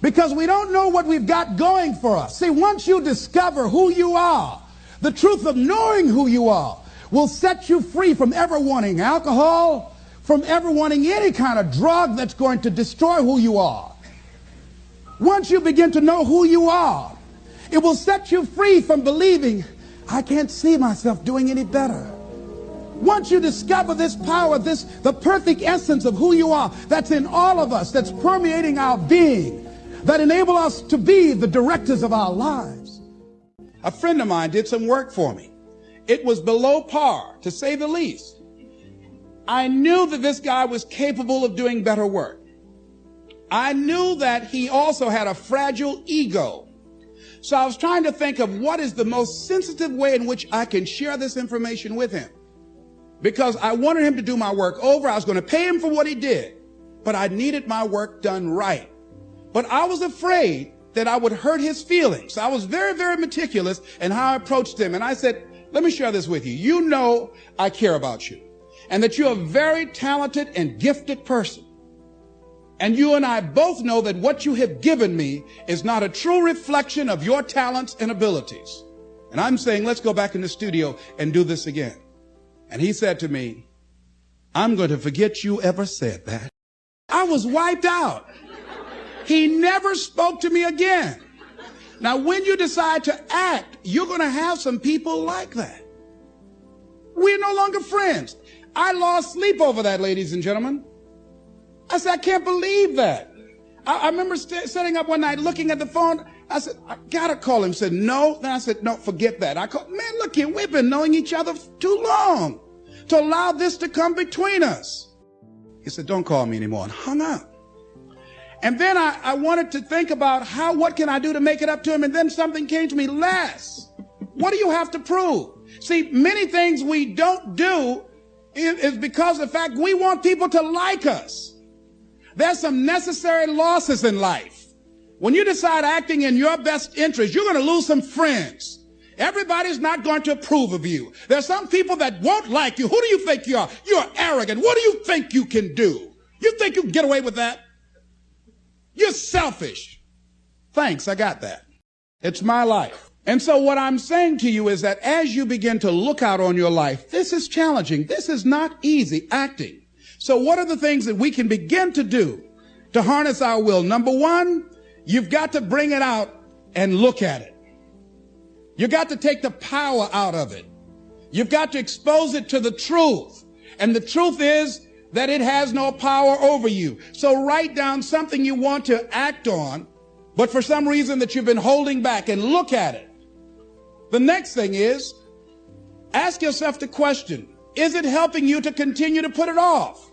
because we don't know what we've got going for us. See, once you discover who you are, the truth of knowing who you are will set you free from ever wanting alcohol, from ever wanting any kind of drug that's going to destroy who you are. Once you begin to know who you are, it will set you free from believing, I can't see myself doing any better. Once you discover this power, the perfect essence of who you are, that's in all of us, that's permeating our being, that enable us to be the directors of our lives. A friend of mine did some work for me. It was below par, to say the least. I knew that this guy was capable of doing better work. I knew that he also had a fragile ego. So I was trying to think of what is the most sensitive way in which I can share this information with him. Because I wanted him to do my work over. I was going to pay him for what he did, but I needed my work done right. But I was afraid that I would hurt his feelings. I was very, very meticulous in how I approached him. And I said, let me share this with you. You know I care about you, and that you're a very talented and gifted person. And you and I both know that what you have given me is not a true reflection of your talents and abilities. And I'm saying, let's go back in the studio and do this again. And he said to me, I'm going to forget you ever said that. I was wiped out. He never spoke to me again. Now, when you decide to act, you're going to have some people like that. We're no longer friends. I lost sleep over that, ladies and gentlemen. I said, I can't believe that. I remember sitting up one night looking at the phone. I said, I got to call him. He said, no. Then I said, no, forget that. I called, man, look here, we've been knowing each other too long to allow this to come between us. He said, don't call me anymore, and hung up. And then I wanted to think about what can I do to make it up to him? And then something came to me, Les, what do you have to prove? See, many things we don't do is because of the fact we want people to like us. There's some necessary losses in life. When you decide acting in your best interest, you're going to lose some friends. Everybody's not going to approve of you. There's some people that won't like you. Who do you think you are? You're arrogant. What do you think you can do? You think you can get away with that? You're selfish. Thanks, I got that. It's my life. And so what I'm saying to you is that as you begin to look out on your life, this is challenging. This is not easy acting. So what are the things that we can begin to do to harness our will? Number one, you've got to bring it out and look at it. You've got to take the power out of it. You've got to expose it to the truth. And the truth is that it has no power over you. So write down something you want to act on, but for some reason that you've been holding back, and look at it. The next thing is, ask yourself the question, is it helping you to continue to put it off?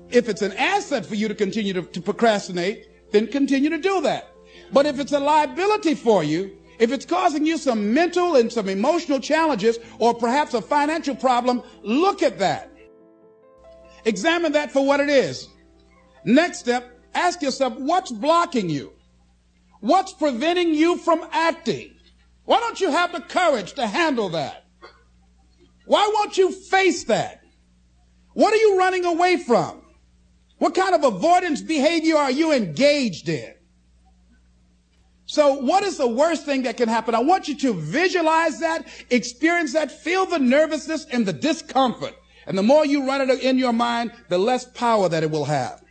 If it's an asset for you to continue to procrastinate, then continue to do that. But if it's a liability for you, if it's causing you some mental and some emotional challenges, or perhaps a financial problem, look at that. Examine that for what it is. Next step, ask yourself, what's blocking you? What's preventing you from acting? Why don't you have the courage to handle that? Why won't you face that? What are you running away from? What kind of avoidance behavior are you engaged in? So what is the worst thing that can happen? I want you to visualize that, experience that, feel the nervousness and the discomfort. And the more you run it in your mind, the less power that it will have.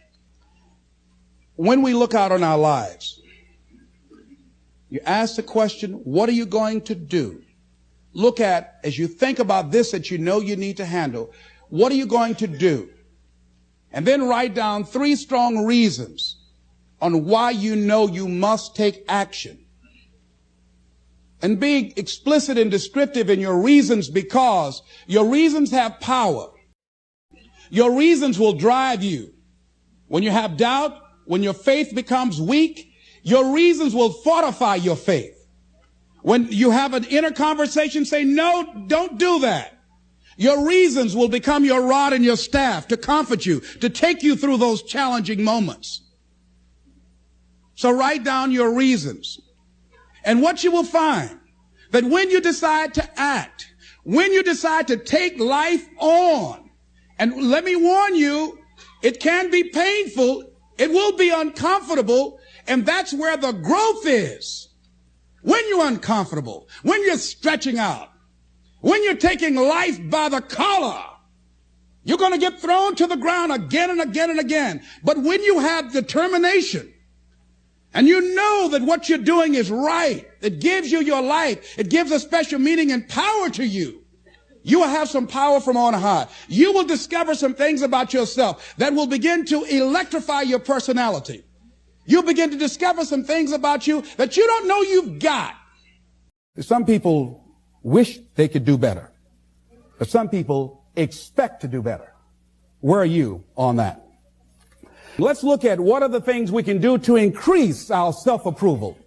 When we look out on our lives, you ask the question, what are you going to do? Look at, as you think about this that you know you need to handle, what are you going to do? And then write down 3 strong reasons on why you know you must take action. And be explicit and descriptive in your reasons, because your reasons have power. Your reasons will drive you. When you have doubt, when your faith becomes weak, your reasons will fortify your faith. When you have an inner conversation, say, no, don't do that. Your reasons will become your rod and your staff to comfort you, to take you through those challenging moments. So write down your reasons. And what you will find, that when you decide to act, when you decide to take life on, and let me warn you, it can be painful, it will be uncomfortable, and that's where the growth is. When you're uncomfortable, when you're stretching out, when you're taking life by the collar, you're going to get thrown to the ground again and again and again. But when you have determination, and you know that what you're doing is right, it gives you your life, it gives a special meaning and power to you, you will have some power from on high. You will discover some things about yourself that will begin to electrify your personality. You'll begin to discover some things about you that you don't know you've got. Some people wish they could do better, but some people expect to do better. Where are you on that? Let's look at what are the things we can do to increase our self-approval,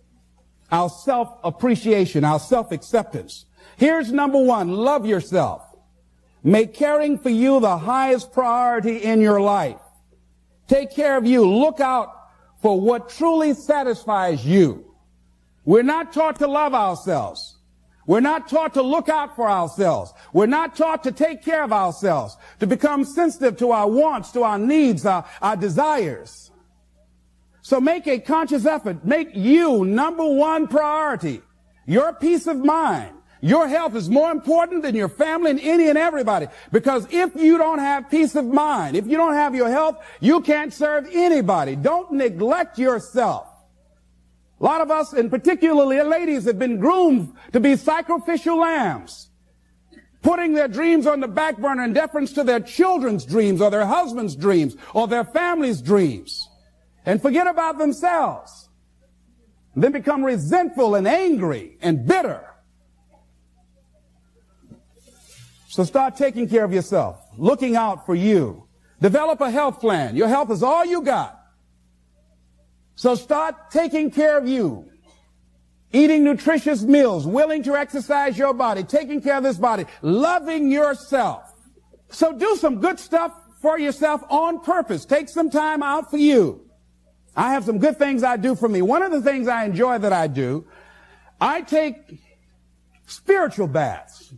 our self-appreciation, our self-acceptance. Here's number 1, love yourself. Make caring for you the highest priority in your life. Take care of you. Look out for what truly satisfies you. We're not taught to love ourselves. We're not taught to look out for ourselves. We're not taught to take care of ourselves, to become sensitive to our wants, to our needs, our desires. So make a conscious effort. Make you number 1 priority. Your peace of mind. Your health is more important than your family and any and everybody. Because if you don't have peace of mind, if you don't have your health, you can't serve anybody. Don't neglect yourself. A lot of us, and particularly ladies, have been groomed to be sacrificial lambs, putting their dreams on the back burner in deference to their children's dreams or their husband's dreams or their family's dreams, and forget about themselves, and then become resentful and angry and bitter. So start taking care of yourself, looking out for you. Develop a health plan. Your health is all you got. So start taking care of you, eating nutritious meals, willing to exercise your body, taking care of this body, loving yourself. So do some good stuff for yourself on purpose. Take some time out for you. I have some good things I do for me. One of the things I enjoy that I do, I take spiritual baths.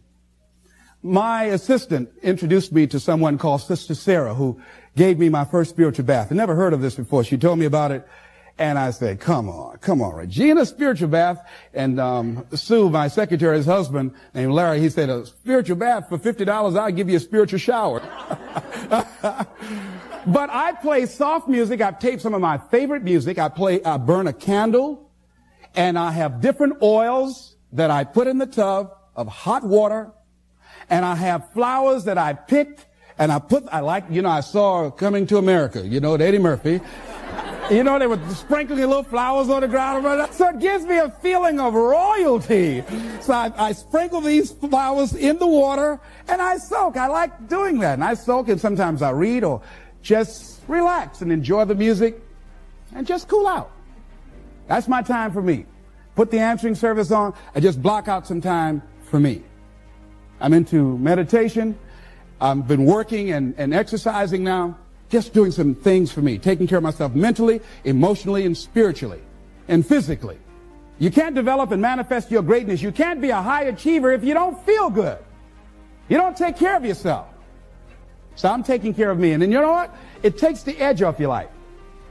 My assistant introduced me to someone called Sister Sarah, who gave me my first spiritual bath. I never heard of this before. She told me about it. And I said, come on, Regina, spiritual bath. And Sue, my secretary's husband, named Larry, he said, a spiritual bath for $50, I'll give you a spiritual shower. But I play soft music. I've taped some of my favorite music. I burn a candle, and I have different oils that I put in the tub of hot water, and I have flowers that I picked, and I saw Coming to America, with Eddie Murphy. They were sprinkling little flowers on the ground. So it gives me a feeling of royalty. So I sprinkle these flowers in the water, and I soak. I like doing that. And I soak, and sometimes I read or just relax and enjoy the music and just cool out. That's my time for me. Put the answering service on. I just block out some time for me. I'm into meditation. I've been working and exercising now. Just doing some things for me, taking care of myself mentally, emotionally, and spiritually, and physically. You can't develop and manifest your greatness. You can't be a high achiever if you don't feel good. You don't take care of yourself. So I'm taking care of me. And then you know what? It takes the edge off your life.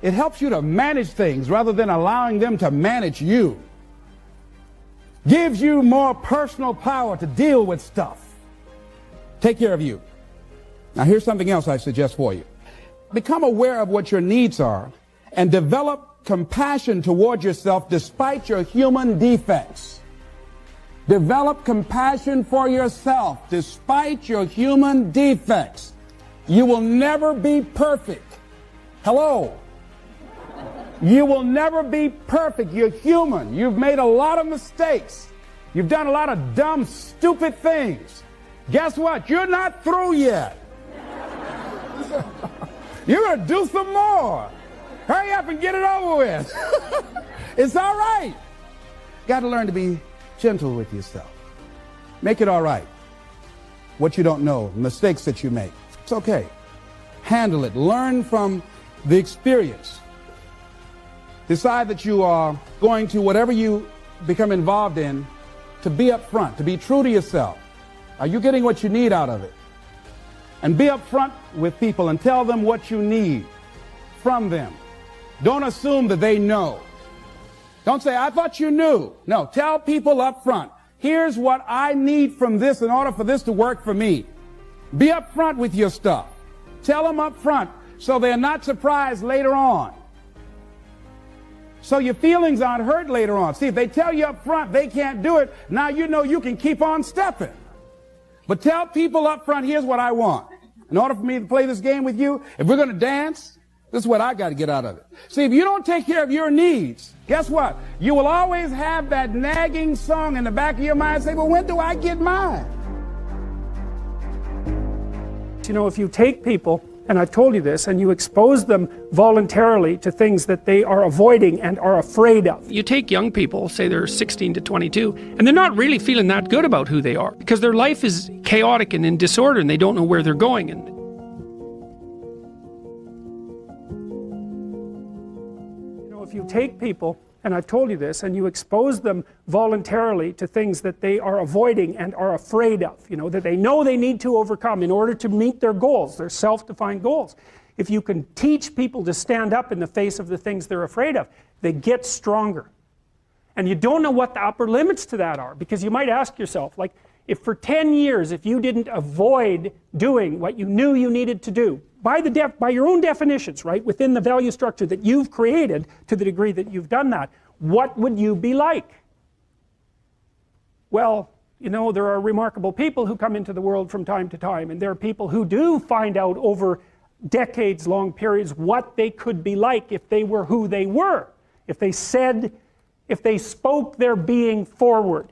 It helps you to manage things rather than allowing them to manage you. Gives you more personal power to deal with stuff. Take care of you. Now here's something else I suggest for you. Become aware of what your needs are and develop compassion toward yourself despite your human defects. Develop compassion for yourself despite your human defects. You will never be perfect. Hello. You will never be perfect. You're human. You've made a lot of mistakes. You've done a lot of dumb, stupid things. Guess what? You're not through yet. You're going to do some more. Hurry up and get it over with. It's all right. Got to learn to be gentle with yourself. Make it all right. What you don't know, mistakes that you make. It's okay. Handle it. Learn from the experience. Decide that you are going to, whatever you become involved in, to be upfront, to be true to yourself. Are you getting what you need out of it? And be upfront with people and tell them what you need from them. Don't assume that they know. Don't say, I thought you knew. No, tell people up front, here's what I need from this in order for this to work for me. Be upfront with your stuff. Tell them up front so they're not surprised later on. So your feelings aren't hurt later on. See, if they tell you up front they can't do it, now you know you can keep on stepping. But tell people up front, here's what I want. In order for me to play this game with you, if we're going to dance, this is what I got to get out of it. See, if you don't take care of your needs, guess what? You will always have that nagging song in the back of your mind say, well, when do I get mine? If you take people, and I've told you this, and you expose them voluntarily to things that they are avoiding and are afraid of. You take young people, say they're 16 to 22, and they're not really feeling that good about who they are because their life is chaotic and in disorder and they don't know where they're going. And if you take people, and I've told you this, and you expose them voluntarily to things that they are avoiding and are afraid of, that they know they need to overcome in order to meet their goals, their self-defined goals. If you can teach people to stand up in the face of the things they're afraid of, they get stronger. And you don't know what the upper limits to that are, because you might ask yourself, like, if for 10 years, if you didn't avoid doing what you knew you needed to do, by your own definitions, right, within the value structure that you've created to the degree that you've done that, what would you be like? Well, there are remarkable people who come into the world from time to time, and there are people who do find out over decades-long periods what they could be like if they were who they were, if they spoke their being forward.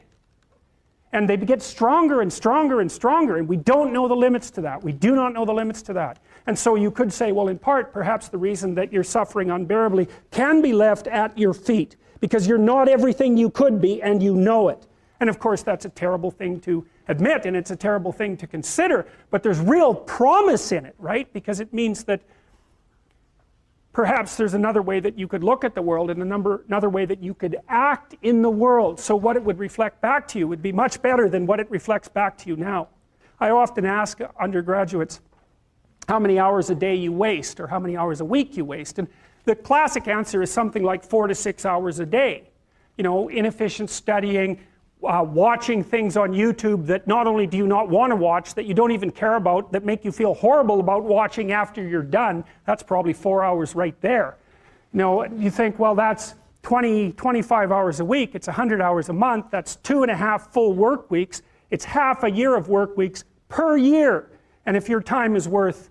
And they get stronger and stronger and stronger, and we don't know the limits to that. We do not know the limits to that. And so you could say, well, in part, perhaps the reason that you're suffering unbearably can be left at your feet, because you're not everything you could be, and you know it. And of course, that's a terrible thing to admit, and it's a terrible thing to consider, but there's real promise in it, right? Because it means that perhaps there's another way that you could look at the world and another way that you could act in the world, so what it would reflect back to you would be much better than what it reflects back to you now. I often ask undergraduates how many hours a day you waste or how many hours a week you waste, and The classic answer is something like 4 to 6 hours a day. You know, inefficient studying, watching things on YouTube that not only do you not want to watch, that you don't even care about, that make you feel horrible about watching after you're done. That's probably 4 hours right there. You know, you think, well, that's 25 hours a week, it's 100 hours a month, that's 2.5 full work weeks, it's half a year of work weeks per year. And if your time is worth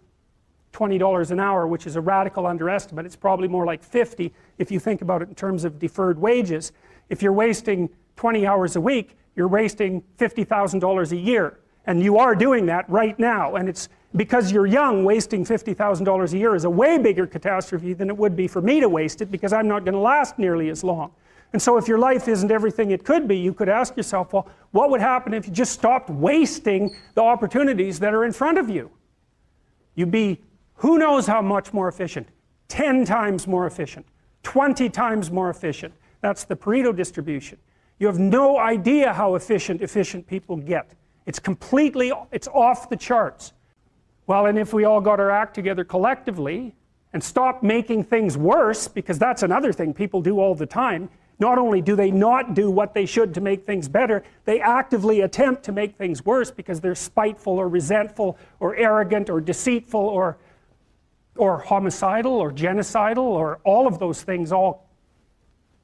$20 an hour, which is a radical underestimate, it's probably more like 50 if you think about it in terms of deferred wages. If you're wasting 20 hours a week, you're wasting $50,000 a year. And you are doing that right now. And it's because you're young, wasting $50,000 a year is a way bigger catastrophe than it would be for me to waste it, because I'm not going to last nearly as long. And so if your life isn't everything it could be, you could ask yourself, well, what would happen if you just stopped wasting the opportunities that are in front of you? You'd be who knows how much more efficient, 10 times more efficient, 20 times more efficient. That's the Pareto distribution. You have no idea how efficient people get. It's off the charts. Well, and if we all got our act together collectively and stopped making things worse, because that's another thing people do all the time, not only do they not do what they should to make things better, they actively attempt to make things worse because they're spiteful or resentful or arrogant or deceitful or homicidal or genocidal, or all of those things all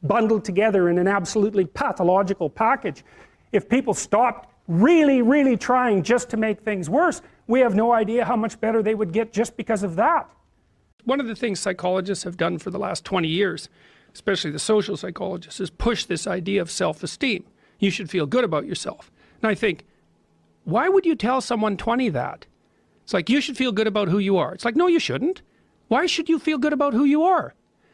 bundled together in an absolutely pathological package. If people stopped really, really trying just to make things worse, we have no idea how much better they would get just because of that. One of the things psychologists have done for the last 20 years, especially the social psychologists, is push this idea of self-esteem. You should feel good about yourself. And I think, why would you tell someone 20 that? It's like, you should feel good about who you are. It's like, no, you shouldn't. Why should you feel good about who you are?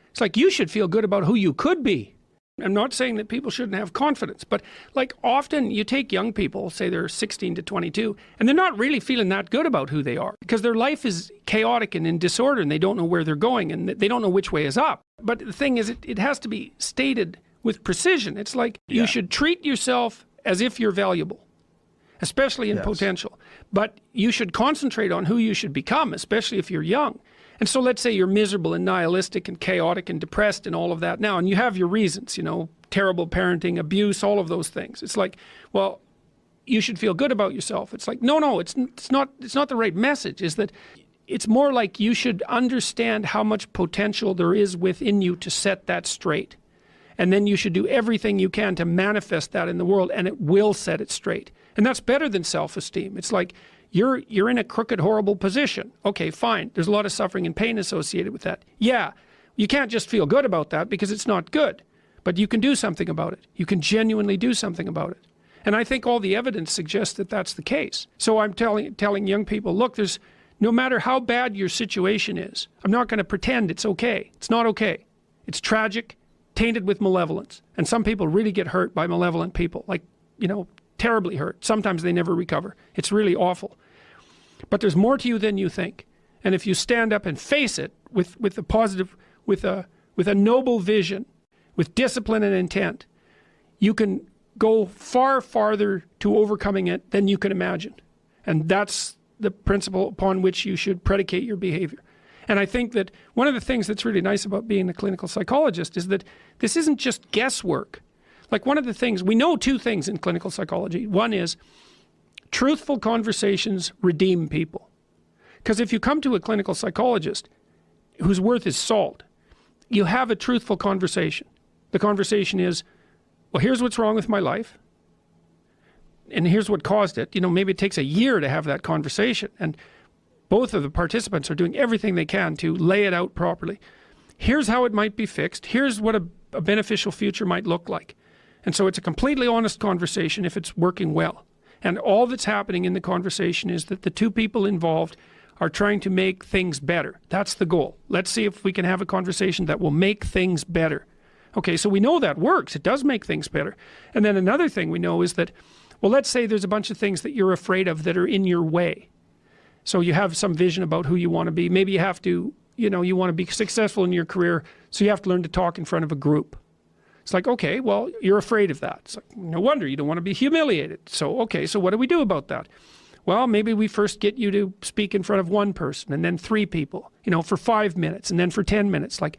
It's like, you should feel good about who you could be. I'm not saying that people shouldn't have confidence, but like often you take young people, say they're 16 to 22, and they're not really feeling that good about who they are because their life is chaotic and in disorder and they don't know where they're going and they don't know which way is up. But the thing is, it has to be stated with precision. It's like, you should treat yourself as if you're valuable, especially in potential. But you should concentrate on who you should become, especially if you're young. And so let's say you're miserable and nihilistic and chaotic and depressed and all of that now, and you have your reasons, you know, terrible parenting, abuse, all of those things. It's like, well, you should feel good about yourself. It's like, no, it's not the right message. Is that it's more like you should understand how much potential there is within you to set that straight. And then you should do everything you can to manifest that in the world, and it will set it straight. And that's better than self-esteem. It's like, you're in a crooked, horrible position. Okay, fine. There's a lot of suffering and pain associated with that. Yeah, you can't just feel good about that because it's not good. But you can do something about it. You can genuinely do something about it. And I think all the evidence suggests that that's the case. So I'm telling young people, look, no matter how bad your situation is, I'm not going to pretend it's okay. It's not okay. It's tragic, tainted with malevolence. And some people really get hurt by malevolent people, like, you know, terribly hurt. Sometimes they never recover. It's really awful. But there's more to you than you think. And if you stand up and face it with a positive, with a noble vision, with discipline and intent, you can go far farther to overcoming it than you can imagine. And that's the principle upon which you should predicate your behavior. And I think that one of the things that's really nice about being a clinical psychologist is that this isn't just guesswork. Like, one of the things, we know two things in clinical psychology. One is truthful conversations redeem people. Because if you come to a clinical psychologist whose worth is salt, you have a truthful conversation. The conversation is, well, here's what's wrong with my life, and here's what caused it. You know, maybe it takes a year to have that conversation, and both of the participants are doing everything they can to lay it out properly. Here's how it might be fixed. Here's what a beneficial future might look like. And so it's a completely honest conversation if it's working well. And all that's happening in the conversation is that the two people involved are trying to make things better. That's the goal. Let's see if we can have a conversation that will make things better. Okay, so we know that works. It does make things better. And then another thing we know is that, well, let's say there's a bunch of things that you're afraid of that are in your way. So you have some vision about who you want to be. Maybe you have to, you know, you want to be successful in your career, so you have to learn to talk in front of a group. It's like, okay, well, you're afraid of that. It's like, no wonder you don't want to be humiliated. So, okay, so what do we do about that? Well, maybe we first get you to speak in front of one person and then 3 people, you know, for 5 minutes and then for 10 minutes. Like,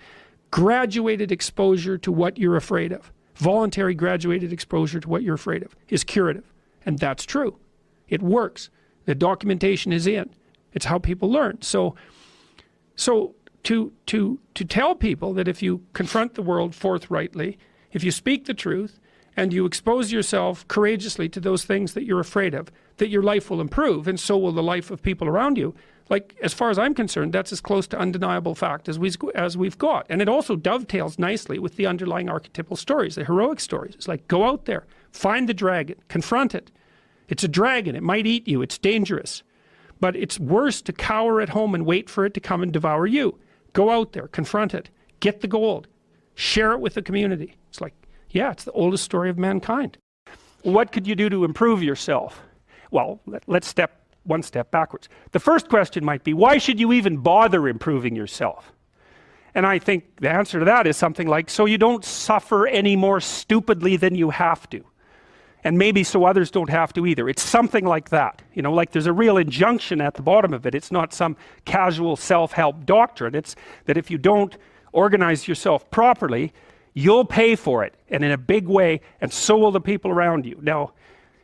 graduated exposure to what you're afraid of, voluntary graduated exposure to what you're afraid of, is curative. And that's true. It works. The documentation is in. It's how people learn. So to tell people that if you confront the world forthrightly, if you speak the truth, and you expose yourself courageously to those things that you're afraid of, that your life will improve, and so will the life of people around you. Like, as far as I'm concerned, that's as close to undeniable fact as we've got. And it also dovetails nicely with the underlying archetypal stories, the heroic stories. It's like, go out there, find the dragon, confront it. It's a dragon, it might eat you, it's dangerous. But it's worse to cower at home and wait for it to come and devour you. Go out there, confront it, get the gold, share it with the community. It's like, yeah, it's the oldest story of mankind. What could you do to improve yourself? Well, let's step one step backwards. The first question might be, why should you even bother improving yourself? And I think the answer to that is something like, so you don't suffer any more stupidly than you have to. And maybe so others don't have to either. It's something like that. You know, like there's a real injunction at the bottom of it. It's not some casual self-help doctrine. It's that if you don't organize yourself properly, you'll pay for it, and in a big way, and so will the people around you. Now,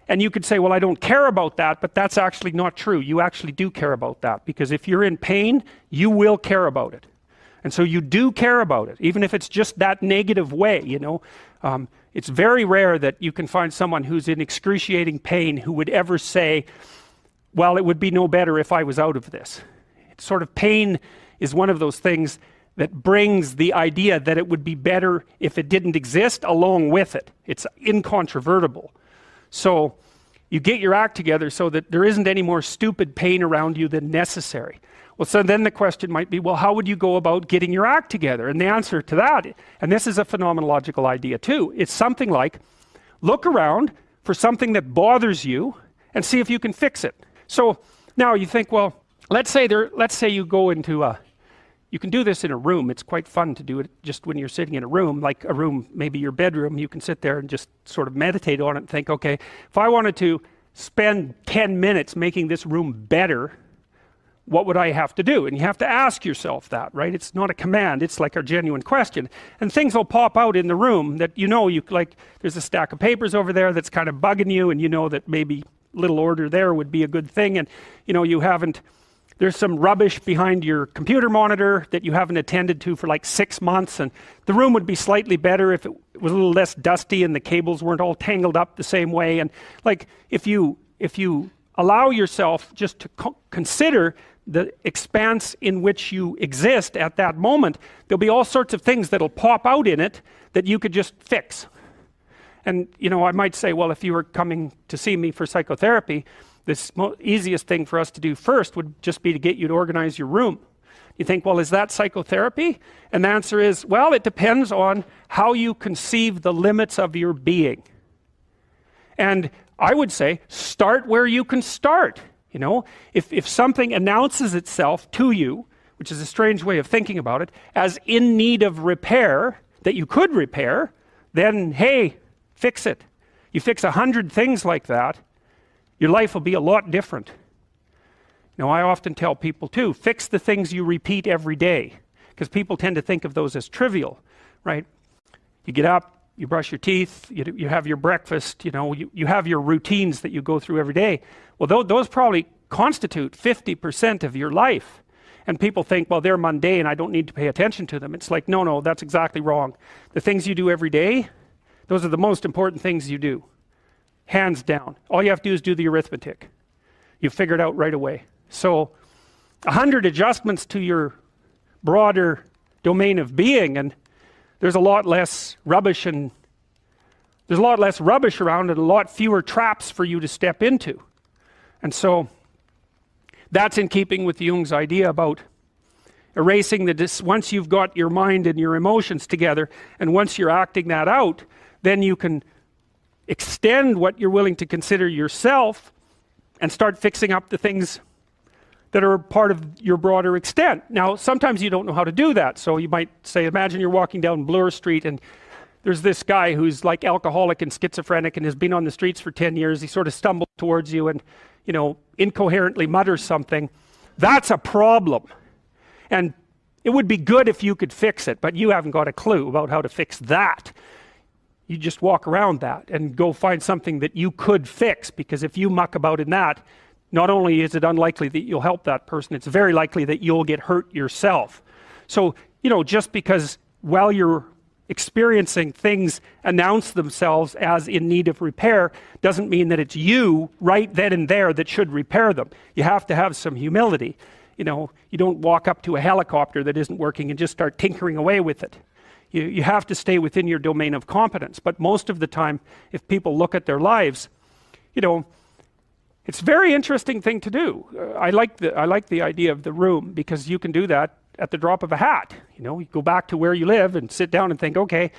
and you could say, well, I don't care about that, but that's actually not true. You actually do care about that, because if you're in pain, you will care about it. And so you do care about it, even if it's just that negative way, you know. It's very rare that you can find someone who's in excruciating pain who would ever say, well, it would be no better if I was out of this. It's sort of, pain is one of those things that brings the idea that it would be better if it didn't exist along with it. It's incontrovertible. So you get your act together so that there isn't any more stupid pain around you than necessary. Well, so then the question might be, well, how would you go about getting your act together? And the answer to that, and this is a phenomenological idea too, it's something like, look around for something that bothers you and see if you can fix it. So now you think, well, let's say you go into you can do this in a room. It's quite fun to do it just when you're sitting in a room, like a room, maybe your bedroom. You can sit there and just sort of meditate on it and think, okay, if I wanted to spend 10 minutes making this room better, what would I have to do? And you have to ask yourself that, right? It's not a command, it's like a genuine question. And things will pop out in the room that you know, like there's a stack of papers over there that's kind of bugging you, and you know that maybe little order there would be a good thing, and you know, there's some rubbish behind your computer monitor that you haven't attended to for like 6 months, and the room would be slightly better if it was a little less dusty and the cables weren't all tangled up the same way. And like, if you allow yourself just to consider the expanse in which you exist at that moment, there'll be all sorts of things that'll pop out in it that you could just fix. And you know, I might say, well, if you were coming to see me for psychotherapy, this easiest thing for us to do first would just be to get you to organize your room. You think, well, is that psychotherapy? And the answer is, well, it depends on how you conceive the limits of your being. And I would say, start where you can start. You know, if something announces itself to you, which is a strange way of thinking about it, as in need of repair, that you could repair, then hey, fix it. You fix 100 things like that, your life will be a lot different. Now, I often tell people too, fix the things you repeat every day, because people tend to think of those as trivial, right? You get up, you brush your teeth, you have your breakfast, you know, you have your routines that you go through every day. Well, those probably constitute 50% of your life. And people think, well, they're mundane, I don't need to pay attention to them. It's like, no, that's exactly wrong. The things you do every day, those are the most important things you do. Hands down. All you have to do is do the arithmetic. You figure it out right away. So 100 adjustments to your broader domain of being, and there's a lot less rubbish around, and a lot fewer traps for you to step into. And so that's in keeping with Jung's idea about erasing once you've got your mind and your emotions together, and once you're acting that out, then you can extend what you're willing to consider yourself and start fixing up the things that are part of your broader extent. Now, sometimes you don't know how to do that. So you might say, imagine you're walking down Bloor Street and there's this guy who's like alcoholic and schizophrenic and has been on the streets for 10 years. He sort of stumbles towards you and, you know, incoherently mutters something. That's a problem. And It would be good if you could fix it, but you haven't got a clue about how to fix that. You just walk around that and go find something that you could fix, because if you muck about in that, not only is it unlikely that you'll help that person, it's very likely that you'll get hurt yourself. So, you know, just because while you're experiencing things announce themselves as in need of repair doesn't mean that it's you right then and there that should repair them. You have to have some humility. You know, you don't walk up to a helicopter that isn't working and just start tinkering away with it. You have to stay within your domain of competence. But most of the time, if people look at their lives, you know, it's a very interesting thing to do. I like the idea of the room, because you can do that at the drop of a hat. You know, you go back to where you live and sit down and think, okay,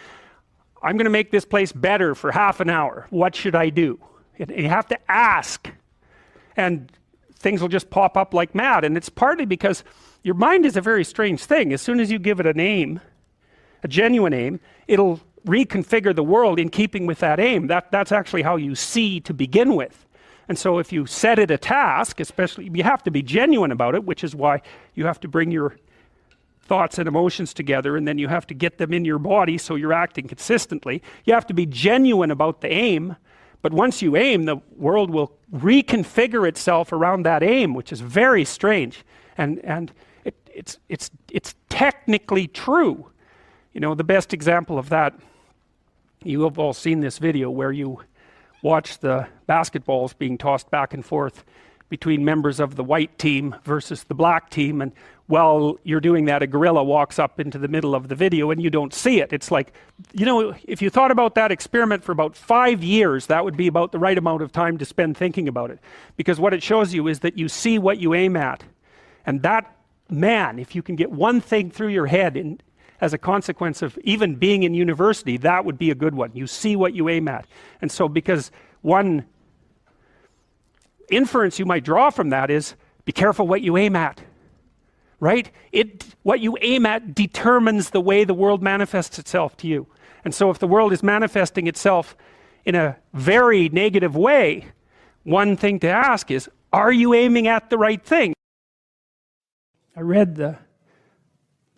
I'm going to make this place better for half an hour. What should I do? And you have to ask, and things will just pop up like mad. And it's partly because your mind is a very strange thing. As soon as you give it a name, a genuine aim, it'll reconfigure the world in keeping with that aim. That's actually how you see to begin with. And so if you set it a task, especially, you have to be genuine about it, which is why you have to bring your thoughts and emotions together, and then you have to get them in your body so you're acting consistently. You have to be genuine about the aim, but once you aim, the world will reconfigure itself around that aim, which is very strange. And it's technically true. You know, the best example of that, you have all seen this video where you watch the basketballs being tossed back and forth between members of the white team versus the black team, and while you're doing that, a gorilla walks up into the middle of the video and you don't see it. It's like, you know, if you thought about that experiment for about 5 years, that would be about the right amount of time to spend thinking about it. Because what it shows you is that you see what you aim at. And that, man, if you can get one thing through your head as a consequence of even being in university, that would be a good one. You see what you aim at. And so because one inference you might draw from that is, be careful what you aim at. Right? What you aim at determines the way the world manifests itself to you. And so if the world is manifesting itself in a very negative way, one thing to ask is, are you aiming at the right thing? I read the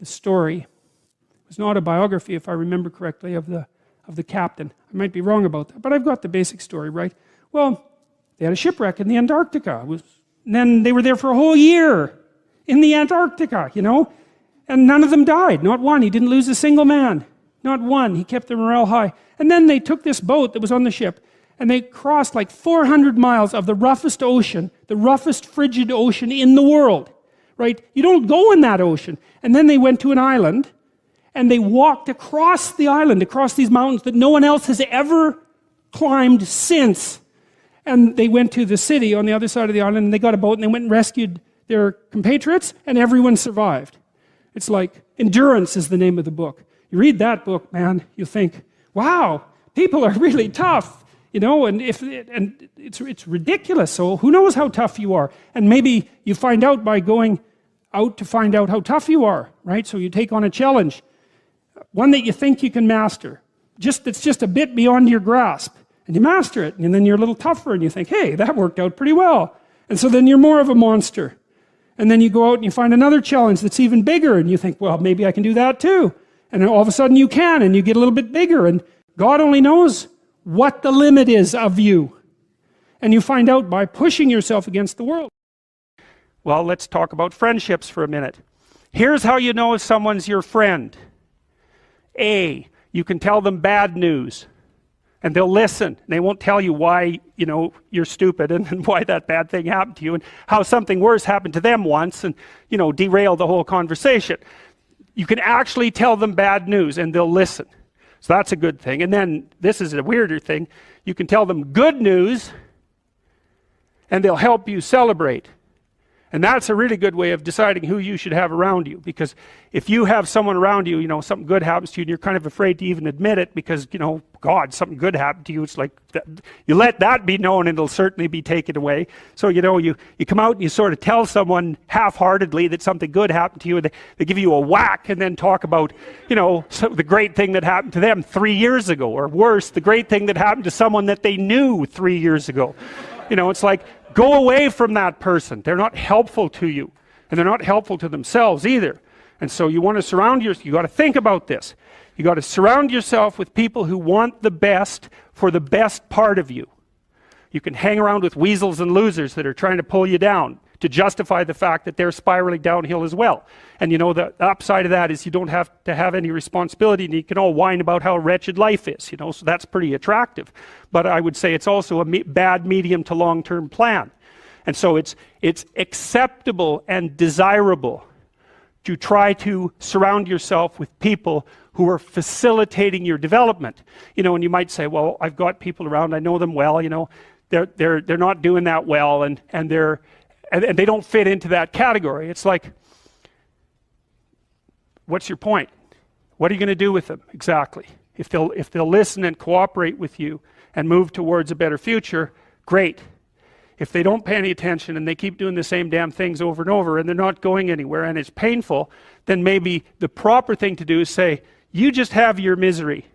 story. It was an autobiography, if I remember correctly, of the captain. I might be wrong about that, but I've got the basic story right. Well, they had a shipwreck in the Antarctica. And then they were there for a whole year. In the Antarctica, you know, and none of them died, not one. He didn't lose a single man, not one. He kept their morale high. And then they took this boat that was on the ship, and they crossed like 400 miles of the roughest ocean, the roughest frigid ocean in the world, right? You don't go in that ocean. And then they went to an island, and they walked across the island, across these mountains that no one else has ever climbed since. And they went to the city on the other side of the island, and they got a boat, and they went and rescued their compatriots, and everyone survived. It's like, Endurance is the name of the book. You read that book, man, you think, wow, people are really tough, you know, and it's ridiculous. So who knows how tough you are? And maybe you find out by going out to find out how tough you are, right? So you take on a challenge, one that you think you can master, that's just a bit beyond your grasp, and you master it, and then you're a little tougher, and you think, hey, that worked out pretty well. And so then you're more of a monster. And then you go out and you find another challenge that's even bigger, and you think, well, maybe I can do that too. And then all of a sudden you can, and you get a little bit bigger, and God only knows what the limit is of you. And you find out by pushing yourself against the world. Well, let's talk about friendships for a minute. Here's how you know if someone's your friend. A, you can tell them bad news, and they'll listen. They won't tell you why, you know, you're stupid and why that bad thing happened to you and how something worse happened to them once and, you know, derail the whole conversation. You can actually tell them bad news and they'll listen. So that's a good thing. And then this is a weirder thing. You can tell them good news and they'll help you celebrate. And that's a really good way of deciding who you should have around you, because if you have someone around you, you know, something good happens to you and you're kind of afraid to even admit it because, you know, God, something good happened to you. It's like, you let that be known and it'll certainly be taken away. So, you know, you come out and you sort of tell someone half-heartedly that something good happened to you, and they give you a whack and then talk about, you know, the great thing that happened to them 3 years ago, or worse, the great thing that happened to someone that they knew 3 years ago. You know, it's like, go away from that person. They're not helpful to you, and they're not helpful to themselves either. And so you want to surround yourself, you got to think about this. You got to surround yourself with people who want the best for the best part of you. You can hang around with weasels and losers that are trying to pull you down to justify the fact that they're spiraling downhill as well. And you know, the upside of that is you don't have to have any responsibility, and you can all whine about how wretched life is, you know, so that's pretty attractive. But I would say it's also a bad medium to long-term plan. And so it's acceptable and desirable to try to surround yourself with people who are facilitating your development. You know, and you might say, well, I've got people around, I know them well, you know, they're not doing that well, and they don't fit into that category. It's like, what's your point? What are you going to do with them exactly? If they'll listen and cooperate with you and move towards a better future, great. If they don't pay any attention and they keep doing the same damn things over and over and they're not going anywhere and it's painful, then maybe the proper thing to do is say, you just have your misery.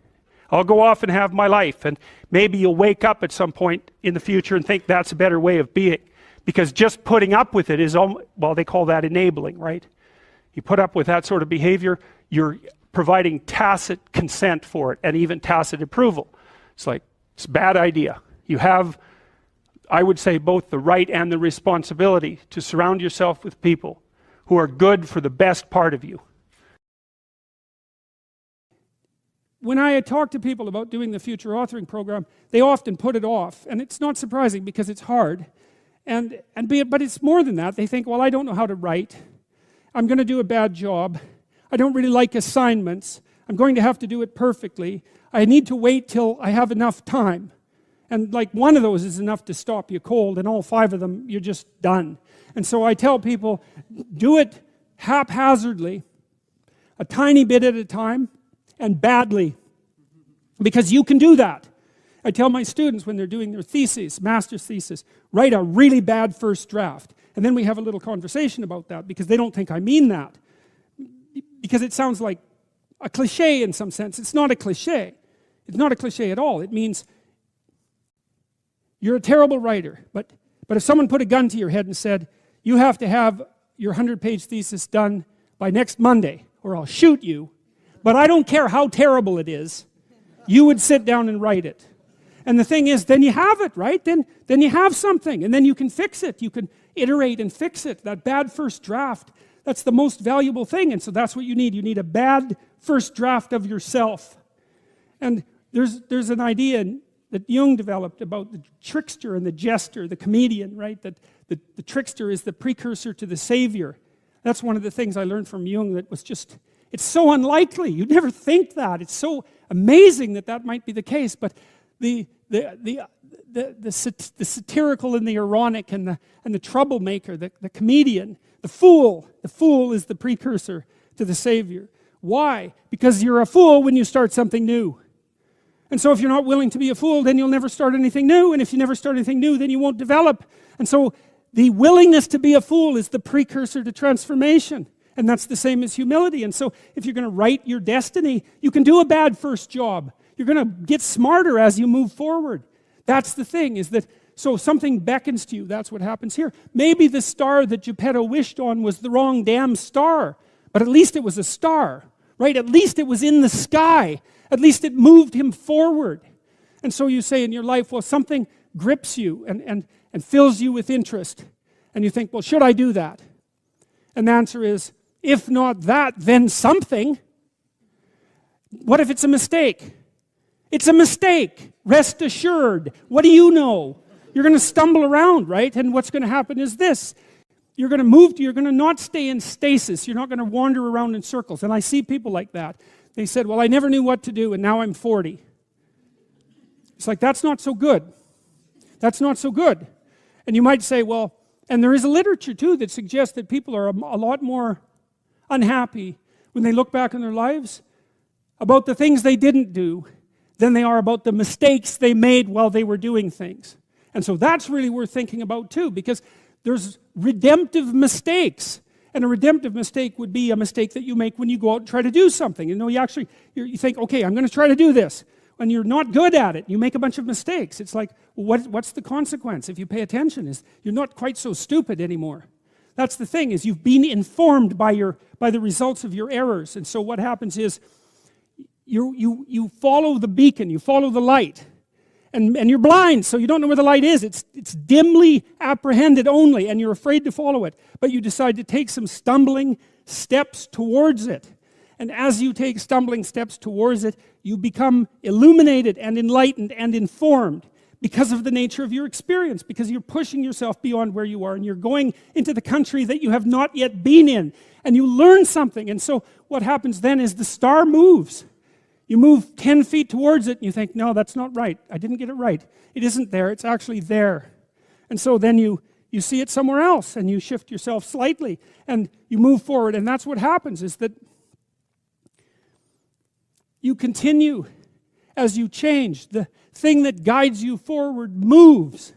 I'll go off and have my life. And maybe you'll wake up at some point in the future and think that's a better way of being. Because just putting up with it is, well, they call that enabling, right? You put up with that sort of behavior, you're providing tacit consent for it and even tacit approval. It's like, it's a bad idea. You have, I would say, both the right and the responsibility to surround yourself with people who are good for the best part of you. When I talk to people about doing the future authoring program, they often put it off. And it's not surprising because it's hard. But it's more than that. They think, well, I don't know how to write. I'm going to do a bad job. I don't really like assignments. I'm going to have to do it perfectly. I need to wait till I have enough time. And like one of those is enough to stop you cold, and all 5 of them, you're just done. And so I tell people, do it haphazardly, a tiny bit at a time, and badly. Because you can do that. I tell my students when they're doing their thesis, master's thesis, write a really bad first draft. And then we have a little conversation about that because they don't think I mean that. Because it sounds like a cliche in some sense. It's not a cliche. It's not a cliche at all. It means you're a terrible writer. But if someone put a gun to your head and said, you have to have your 100-page thesis done by next Monday or I'll shoot you, but I don't care how terrible it is, you would sit down and write it. And the thing is, then you have it, right? Then you have something, and then you can fix it. You can iterate and fix it. That bad first draft, that's the most valuable thing, and so that's what you need. You need a bad first draft of yourself. And there's an idea that Jung developed about the trickster and the jester, the comedian, right? That the trickster is the precursor to the savior. That's one of the things I learned from Jung that was just, it's so unlikely. You'd never think that. It's so amazing that might be the case, but the satirical and the ironic and the troublemaker, the comedian, the fool is the precursor to the savior. Why? Because you're a fool when you start something new. And so if you're not willing to be a fool, then you'll never start anything new. And if you never start anything new, then you won't develop. And so the willingness to be a fool is the precursor to transformation. And that's the same as humility. And so if you're going to write your destiny, you can do a bad first job. You're going to get smarter as you move forward. That's the thing, is that, so something beckons to you. That's what happens here. Maybe the star that Geppetto wished on was the wrong damn star, but at least it was a star, right? At least it was in the sky. At least it moved him forward. And so you say in your life, well, something grips you and fills you with interest. And you think, well, should I do that? And the answer is, if not that, then something. What if it's a mistake? It's a mistake. Rest assured. What do you know? You're going to stumble around, right? And what's going to happen is this. You're going to move, you're going to not stay in stasis. You're not going to wander around in circles. And I see people like that. They said, well, I never knew what to do, and now I'm 40. It's like, that's not so good. That's not so good. And you might say, well, and there is a literature, too, that suggests that people are a lot more unhappy when they look back on their lives about the things they didn't do than they are about the mistakes they made while they were doing things. And so that's really worth thinking about, too, because there's redemptive mistakes. And a redemptive mistake would be a mistake that you make when you go out and try to do something. You know, you think, okay, I'm going to try to do this. When you're not good at it, you make a bunch of mistakes. It's like, well, what's the consequence if you pay attention? Is you're not quite so stupid anymore. That's the thing, is you've been informed by the results of your errors. And so what happens is you follow the beacon, you follow the light. And you're blind, so you don't know where the light is. It's dimly apprehended only, and you're afraid to follow it. But you decide to take some stumbling steps towards it. And as you take stumbling steps towards it, you become illuminated and enlightened and informed because of the nature of your experience, because you're pushing yourself beyond where you are, and you're going into the country that you have not yet been in, and you learn something. And so what happens then is the star moves. You move 10 feet towards it and you think, no, that's not right. I didn't get it right. It isn't there, it's actually there. And so then you see it somewhere else and you shift yourself slightly and you move forward. And that's what happens, is that you continue as you change. The thing that guides you forward moves,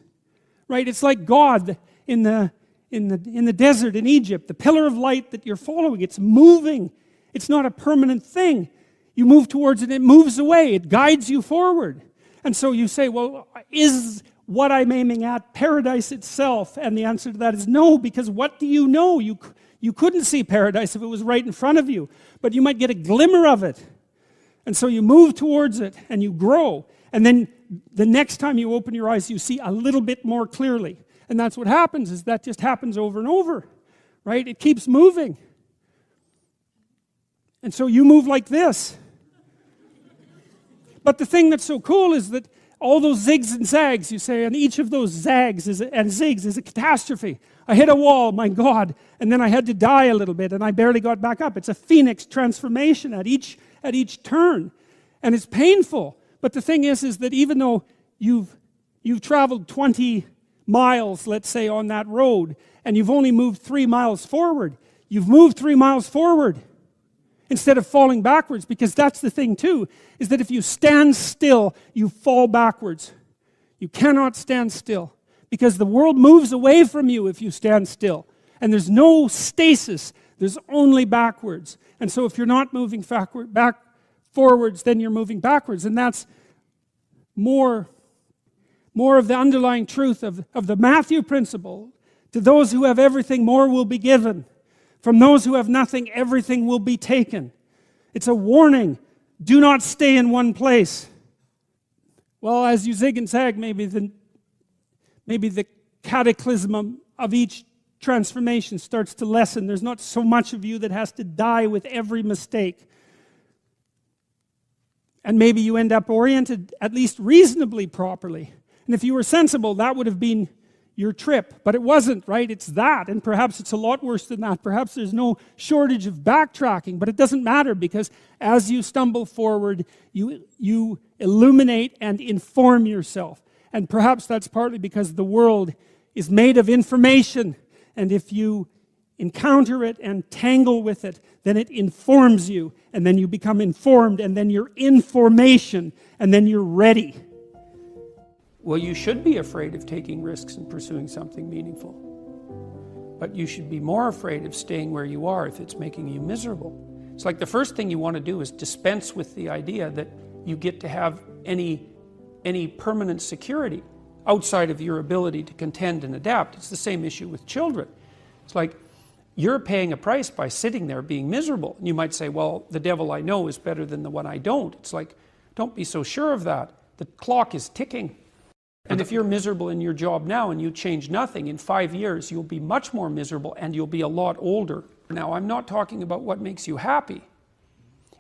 right? It's like God in the desert in Egypt, the pillar of light that you're following. It's moving. It's not a permanent thing. You move towards it, it moves away, it guides you forward. And so you say, well, is what I'm aiming at paradise itself? And the answer to that is no, because what do you know? You couldn't see paradise if it was right in front of you, but you might get a glimmer of it. And so you move towards it and you grow. And then the next time you open your eyes, you see a little bit more clearly. And that's what happens, is that just happens over and over, right? It keeps moving. And so you move like this. But the thing that's so cool is that all those zigs and zags, you say, and each of those zags and zigs is a catastrophe. I hit a wall, my God, and then I had to die a little bit, and I barely got back up. It's a phoenix transformation at each turn, and it's painful. But the thing is that even though you've traveled 20 miles, let's say, on that road, and you've only moved 3 miles forward, you've moved 3 miles forward instead of falling backwards, because that's the thing too, is that if you stand still, you fall backwards. You cannot stand still, because the world moves away from you if you stand still. And there's no stasis, there's only backwards. And so if you're not moving forwards, then you're moving backwards. And that's more of the underlying truth of the Matthew principle. To those who have everything, more will be given. From those who have nothing, everything will be taken. It's a warning. Do not stay in one place. Well, as you zig and zag, maybe the cataclysm of each transformation starts to lessen. There's not so much of you that has to die with every mistake. And maybe you end up oriented at least reasonably properly. And if you were sensible, that would have been your trip, but it wasn't, right? It's that, and perhaps it's a lot worse than that. Perhaps there's no shortage of backtracking, but it doesn't matter, because as you stumble forward, you illuminate and inform yourself. And perhaps that's partly because the world is made of information, and if you encounter it and tangle with it, then it informs you, and then you become informed, and then you're information, and then you're ready. Well, you should be afraid of taking risks and pursuing something meaningful. But you should be more afraid of staying where you are if it's making you miserable. It's like the first thing you want to do is dispense with the idea that you get to have any permanent security outside of your ability to contend and adapt. It's the same issue with children. It's like you're paying a price by sitting there being miserable. And you might say, well, the devil I know is better than the one I don't. It's like, don't be so sure of that. The clock is ticking. And if you're miserable in your job now and you change nothing, in 5 years you'll be much more miserable and you'll be a lot older. Now, I'm not talking about what makes you happy.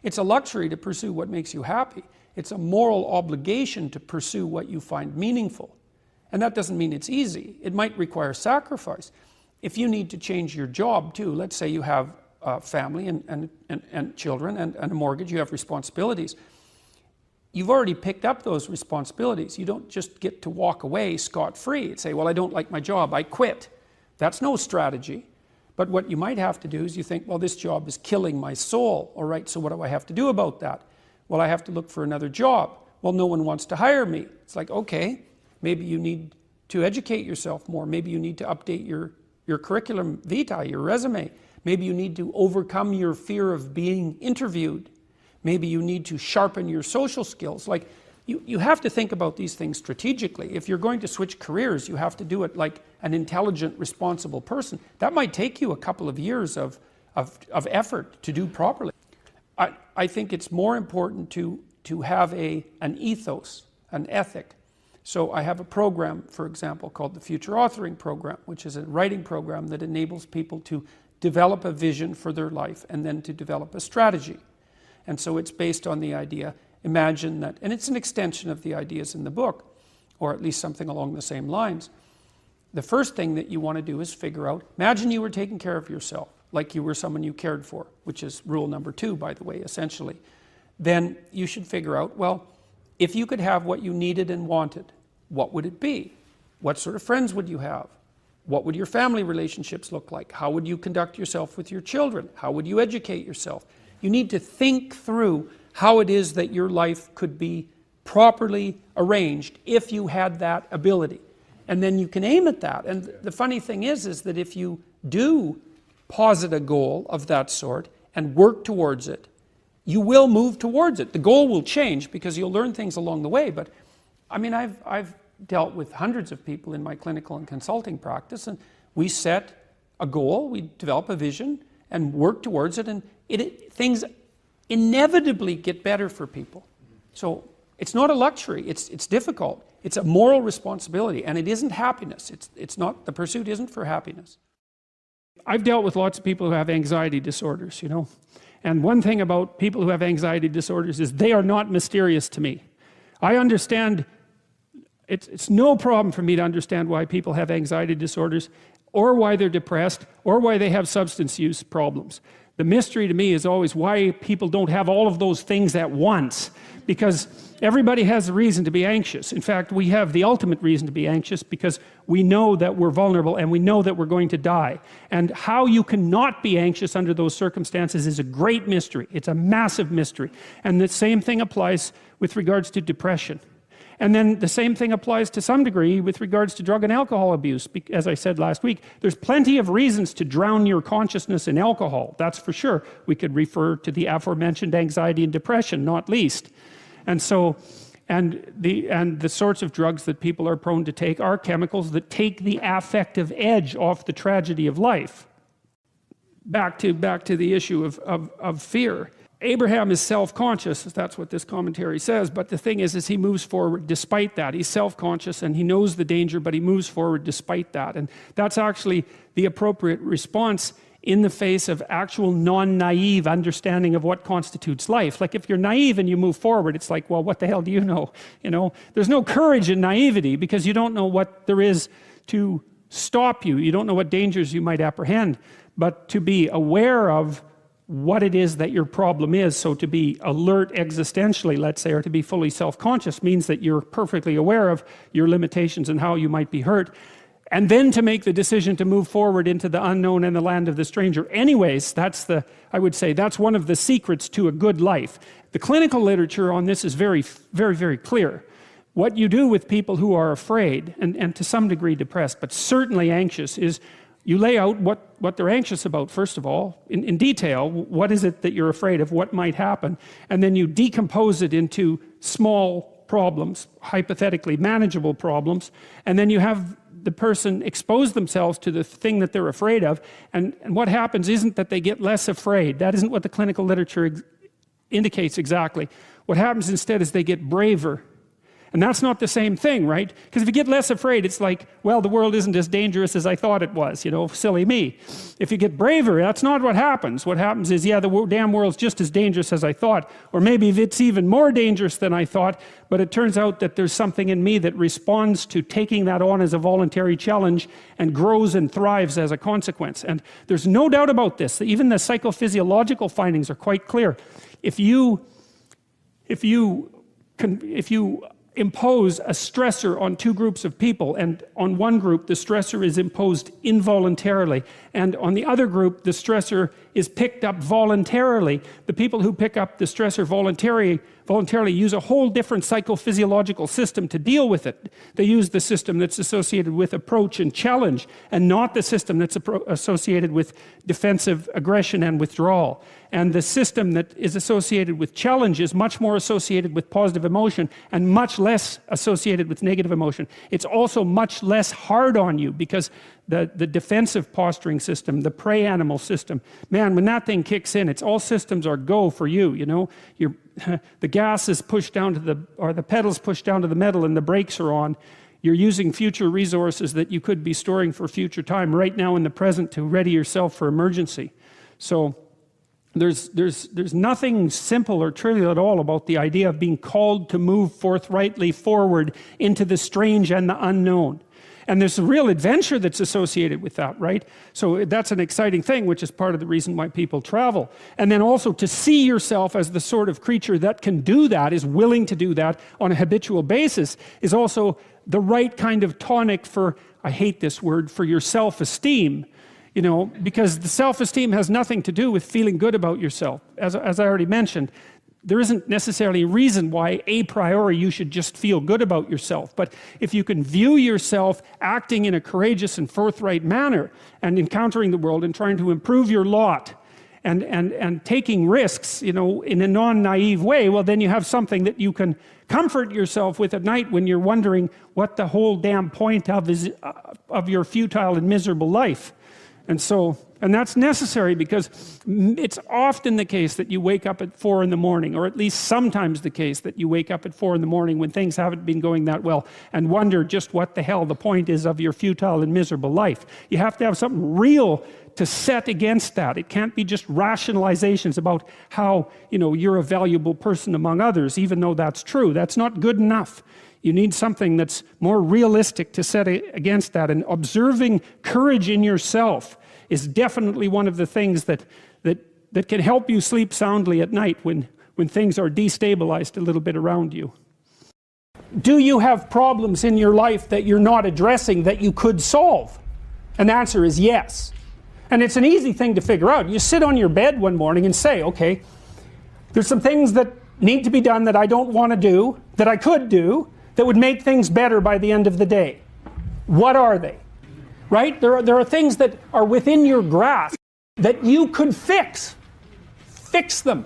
It's a luxury to pursue what makes you happy. It's a moral obligation to pursue what you find meaningful. And that doesn't mean it's easy. It might require sacrifice. If you need to change your job too, let's say you have a family and children and a mortgage, you have responsibilities. You've already picked up those responsibilities. You don't just get to walk away scot-free and say, well, I don't like my job, I quit. That's no strategy. But what you might have to do is you think, well, this job is killing my soul. All right, so what do I have to do about that? Well, I have to look for another job. Well, no one wants to hire me. It's like, okay, maybe you need to educate yourself more. Maybe you need to update your curriculum vitae, your resume. Maybe you need to overcome your fear of being interviewed. Maybe you need to sharpen your social skills. Like, you have to think about these things strategically. If you're going to switch careers, you have to do it like an intelligent, responsible person. That might take you a couple of years of effort to do properly. I think it's more important to have an ethos, an ethic. So I have a program, for example, called the Future Authoring Program, which is a writing program that enables people to develop a vision for their life and then to develop a strategy. And so it's based on the idea, imagine that, and it's an extension of the ideas in the book, or at least something along the same lines. The first thing that you want to do is figure out, imagine you were taking care of yourself, like you were someone you cared for, which is rule number 2, by the way, essentially. Then you should figure out, well, if you could have what you needed and wanted, what would it be? What sort of friends would you have? What would your family relationships look like? How would you conduct yourself with your children? How would you educate yourself? You need to think through how it is that your life could be properly arranged if you had that ability. And then you can aim at that. And the funny thing is that if you do posit a goal of that sort and work towards it, you will move towards it. The goal will change because you'll learn things along the way. But I mean, I've dealt with hundreds of people in my clinical and consulting practice, and we set a goal, we develop a vision and work towards it, and things inevitably get better for people. So it's not a luxury, it's difficult. It's a moral responsibility, and it isn't happiness. It's not, the pursuit isn't for happiness. I've dealt with lots of people who have anxiety disorders, you know. And one thing about people who have anxiety disorders is they are not mysterious to me. I understand, it's no problem for me to understand why people have anxiety disorders, or why they're depressed, or why they have substance use problems. The mystery to me is always why people don't have all of those things at once, because everybody has a reason to be anxious. In fact, we have the ultimate reason to be anxious because we know that we're vulnerable and we know that we're going to die. And how you cannot be anxious under those circumstances is a great mystery. It's a massive mystery. And the same thing applies with regards to depression. And then the same thing applies to some degree with regards to drug and alcohol abuse. As I said last week, there's plenty of reasons to drown your consciousness in alcohol, that's for sure. We could refer to the aforementioned anxiety and depression, not least. And so, and the sorts of drugs that people are prone to take are chemicals that take the affective edge off the tragedy of life. Back to the issue of fear. Abraham is self-conscious, that's what this commentary says, but the thing is he moves forward despite that. He's self-conscious and he knows the danger, but he moves forward despite that. And that's actually the appropriate response in the face of actual non-naive understanding of what constitutes life. Like if you're naive and you move forward, it's like, well, what the hell do you know? You know, there's no courage in naivety because you don't know what there is to stop you. You don't know what dangers you might apprehend. But to be aware of what it is that your problem is, so to be alert existentially, let's say, or to be fully self-conscious means that you're perfectly aware of your limitations and how you might be hurt. And then to make the decision to move forward into the unknown and the land of the stranger. Anyways, I would say that's one of the secrets to a good life. The clinical literature on this is very, very, very clear. What you do with people who are afraid, and to some degree depressed, but certainly anxious, is you lay out what they're anxious about, first of all, in detail. What is it that you're afraid of? What might happen? And then you decompose it into small problems, hypothetically manageable problems, and then you have the person expose themselves to the thing that they're afraid of, and what happens isn't that they get less afraid. That isn't what the clinical literature indicates exactly. What happens instead is they get braver. And that's not the same thing, right? Because if you get less afraid, it's like, well, the world isn't as dangerous as I thought it was, you know, silly me. If you get braver, that's not what happens. What happens is, yeah, the damn world's just as dangerous as I thought, or maybe it's even more dangerous than I thought, but it turns out that there's something in me that responds to taking that on as a voluntary challenge and grows and thrives as a consequence. And there's no doubt about this. Even the psychophysiological findings are quite clear. If you impose a stressor on two groups of people, and on one group the stressor is imposed involuntarily, and on the other group the stressor is picked up voluntarily, the people who pick up the stressor voluntarily voluntarily use a whole different psychophysiological system to deal with it. They use the system that's associated with approach and challenge, and not the system that's associated with defensive aggression and withdrawal. And the system that is associated with challenge is much more associated with positive emotion and much less associated with negative emotion. It's also much less hard on you, because the defensive posturing system, the prey animal system, man, when that thing kicks in, it's all systems are go for you, you know. The gas is pushed down to or the pedals pushed down to the metal, and the brakes are on. You're using future resources that you could be storing for future time right now in the present to ready yourself for emergency. So there's nothing simple or trivial at all about the idea of being called to move forthrightly forward into the strange and the unknown. And there's a real adventure that's associated with that, right? So that's an exciting thing, which is part of the reason why people travel. And then also to see yourself as the sort of creature that can do that, is willing to do that on a habitual basis, is also the right kind of tonic for, I hate this word, for your self-esteem. You know, because the self-esteem has nothing to do with feeling good about yourself. As I already mentioned, there isn't necessarily a reason why a priori you should just feel good about yourself. But if you can view yourself acting in a courageous and forthright manner, and encountering the world and trying to improve your lot, and taking risks, you know, in a non-naive way, well, then you have something that you can comfort yourself with at night when you're wondering what the whole damn point of your futile and miserable life. And that's necessary, because it's often the case that you wake up at 4 in the morning, or at least sometimes the case that you wake up at 4 in the morning when things haven't been going that well, and wonder just what the hell the point is of your futile and miserable life. You have to have something real to set against that. It can't be just rationalizations about how, you know, you're a valuable person among others, even though that's true. That's not good enough. You need something that's more realistic to set against that. And observing courage in yourself is definitely one of the things that can help you sleep soundly at night when things are destabilized a little bit around you. Do you have problems in your life that you're not addressing that you could solve? And the answer is yes. And it's an easy thing to figure out. You sit on your bed one morning and say, okay, there's some things that need to be done that I don't want to do, that I could do, that would make things better by the end of the day. What are they? Right? There are things that are within your grasp that you could fix. Fix them.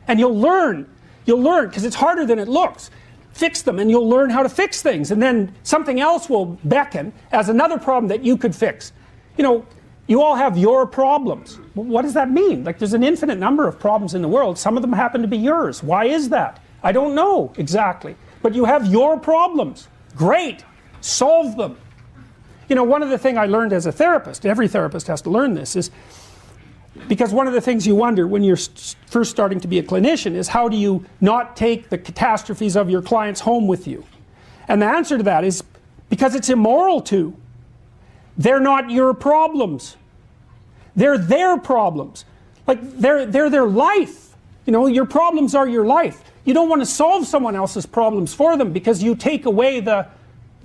And you'll learn, because it's harder than it looks. Fix them, and you'll learn how to fix things, and then something else will beckon as another problem that you could fix. You know, you all have your problems. What does that mean? Like, there's an infinite number of problems in the world. Some of them happen to be yours. Why is that? I don't know exactly. But you have your problems. Great. Solve them. You know, one of the things I learned as a therapist, every therapist has to learn this, is because one of the things you wonder when you're first starting to be a clinician is, how do you not take the catastrophes of your clients home with you? And the answer to that is because it's immoral to. They're not your problems. They're their problems. Like, they're their life. You know, your problems are your life. You don't want to solve someone else's problems for them, because you take away the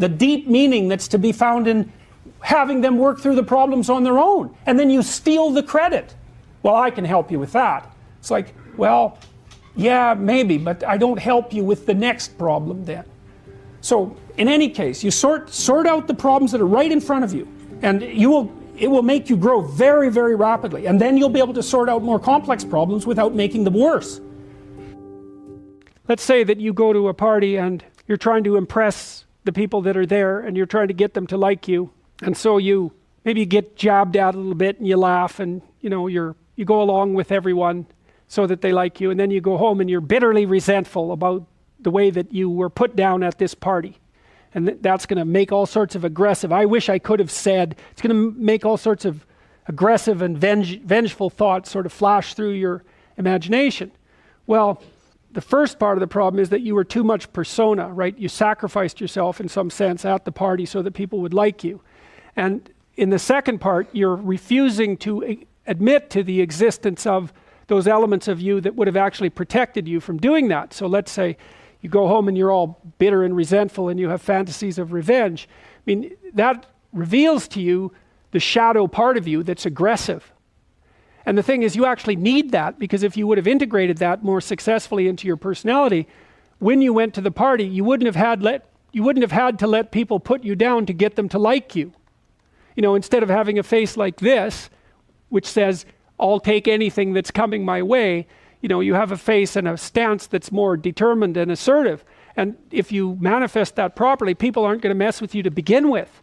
deep meaning that's to be found in having them work through the problems on their own. And then you steal the credit. Well, I can help you with that. It's like, well, yeah, maybe, but I don't help you with the next problem then. So in any case, you sort out the problems that are right in front of you, and it will make you grow very, very rapidly. And then you'll be able to sort out more complex problems without making them worse. let's say that you go to a party and you're trying to impress the people that are there and you're trying to get them to like you. And so you maybe get jabbed at a little bit and you laugh and you go along with everyone so that they like you. And then you go home and you're bitterly resentful about the way that you were put down at this party. And that's going to make all sorts of aggressive, I wish I could have said, it's going to make all sorts of aggressive and vengeful thoughts sort of flash through your imagination. Well, the first part of the problem is that you were too much persona, right? You sacrificed yourself in some sense at the party so that people would like you. And in the second part, you're refusing to admit to the existence of those elements of you that would have actually protected you from doing that. So let's say you go home and you're all bitter and resentful and you have fantasies of revenge. I mean, that reveals to you the shadow part of you that's aggressive. And the thing is, you actually need that, because if you would have integrated that more successfully into your personality, when you went to the party, you wouldn't have had to let people put you down to get them to like you. Instead of having a face like this, which says, I'll take anything that's coming my way, you have a face and a stance that's more determined and assertive. And if you manifest that properly, people aren't going to mess with you to begin with.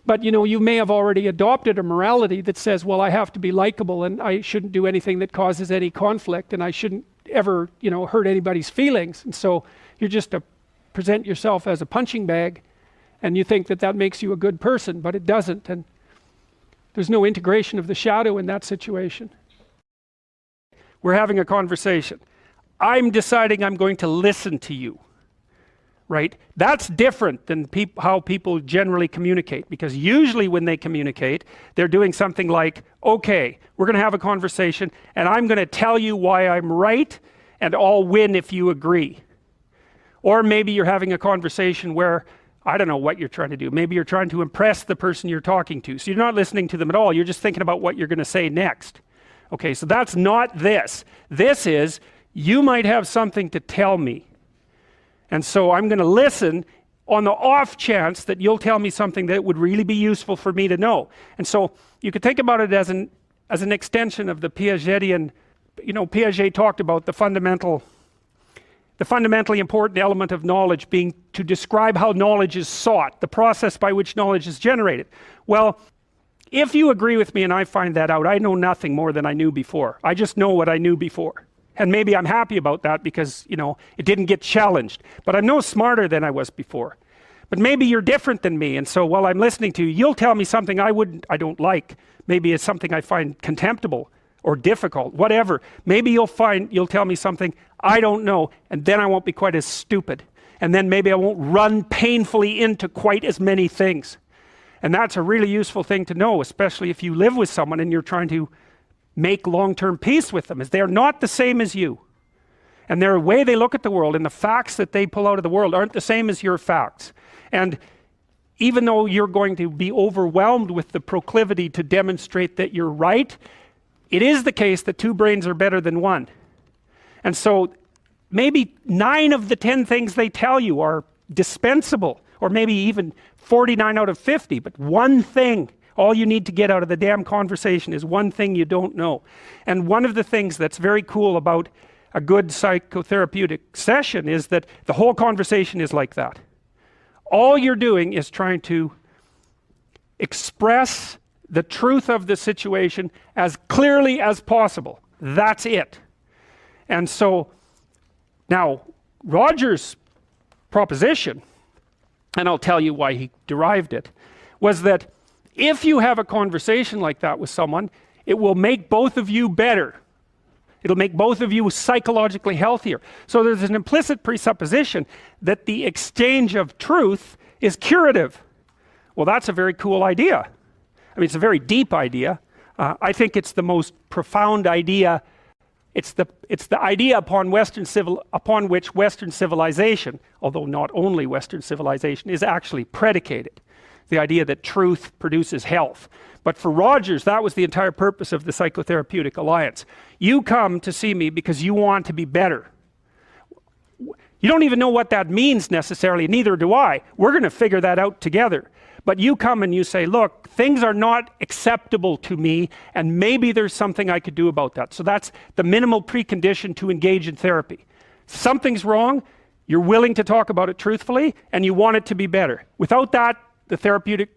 But you may have already adopted a morality that says, well, I have to be likable and I shouldn't do anything that causes any conflict and I shouldn't ever, hurt anybody's feelings. And so you're just to present yourself as a punching bag, and you think that that makes you a good person, but it doesn't. And there's no integration of the shadow in that situation. We're having a conversation. I'm deciding I'm going to listen to you. Right? That's different than how people generally communicate, because usually when they communicate, they're doing something like, okay, we're going to have a conversation and I'm going to tell you why I'm right and I'll win if you agree. Or maybe you're having a conversation where, I don't know what you're trying to do. Maybe you're trying to impress the person you're talking to. So you're not listening to them at all. You're just thinking about what you're going to say next. Okay, so that's not this. This is, you might have something to tell me. And so I'm going to listen on the off chance that you'll tell me something that would really be useful for me to know. And so you could think about it as an extension of the Piagetian, Piaget talked about the fundamentally important element of knowledge being to describe how knowledge is sought, the process by which knowledge is generated. Well, if you agree with me and I find that out, I know nothing more than I knew before. I just know what I knew before. And maybe I'm happy about that because, it didn't get challenged. But I'm no smarter than I was before. But maybe you're different than me. And so while I'm listening to you, you'll tell me something I don't like. Maybe it's something I find contemptible or difficult, whatever. Maybe you'll tell me something I don't know. And then I won't be quite as stupid. And then maybe I won't run painfully into quite as many things. And that's a really useful thing to know, especially if you live with someone and you're trying to make long-term peace with them, is they're not the same as you. And their way they look at the world and the facts that they pull out of the world aren't the same as your facts. And even though you're going to be overwhelmed with the proclivity to demonstrate that you're right, it is the case that two brains are better than one. And so maybe 9 of the 10 things they tell you are dispensable, or maybe even 49 out of 50, but one thing, all you need to get out of the damn conversation is one thing you don't know. And one of the things that's very cool about a good psychotherapeutic session is that the whole conversation is like that. All you're doing is trying to express the truth of the situation as clearly as possible. That's it. And so now Roger's proposition, and I'll tell you why he derived it, was that if you have a conversation like that with someone, it will make both of you better. It'll make both of you psychologically healthier. So there's an implicit presupposition that the exchange of truth is curative. Well, that's a very cool idea. I mean, it's a very deep idea. I think it's the most profound idea. It's the idea upon which Western civilization, although not only Western civilization, is actually predicated. The idea that truth produces health. But for Rogers, that was the entire purpose of the Psychotherapeutic Alliance. You come to see me because you want to be better. You don't even know what that means necessarily, neither do I. We're going to figure that out together. But you come and you say, look, things are not acceptable to me, and maybe there's something I could do about that. So that's the minimal precondition to engage in therapy. Something's wrong, you're willing to talk about it truthfully, and you want it to be better. Without that, the therapeutic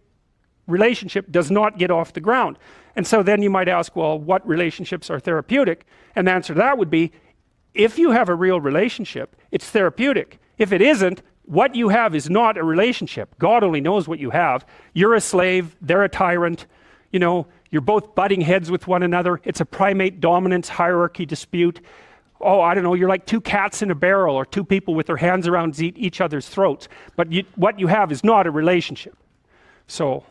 relationship does not get off the ground. And so then you might ask, well, what relationships are therapeutic? And the answer to that would be, if you have a real relationship, it's therapeutic. If it isn't, what you have is not a relationship. God only knows what you have. You're a slave, they're a tyrant, you know, you're both butting heads with one another. It's a primate dominance hierarchy dispute. Oh, I don't know, you're like two cats in a barrel, or two people with their hands around each other's throats. But what you have is not a relationship. So,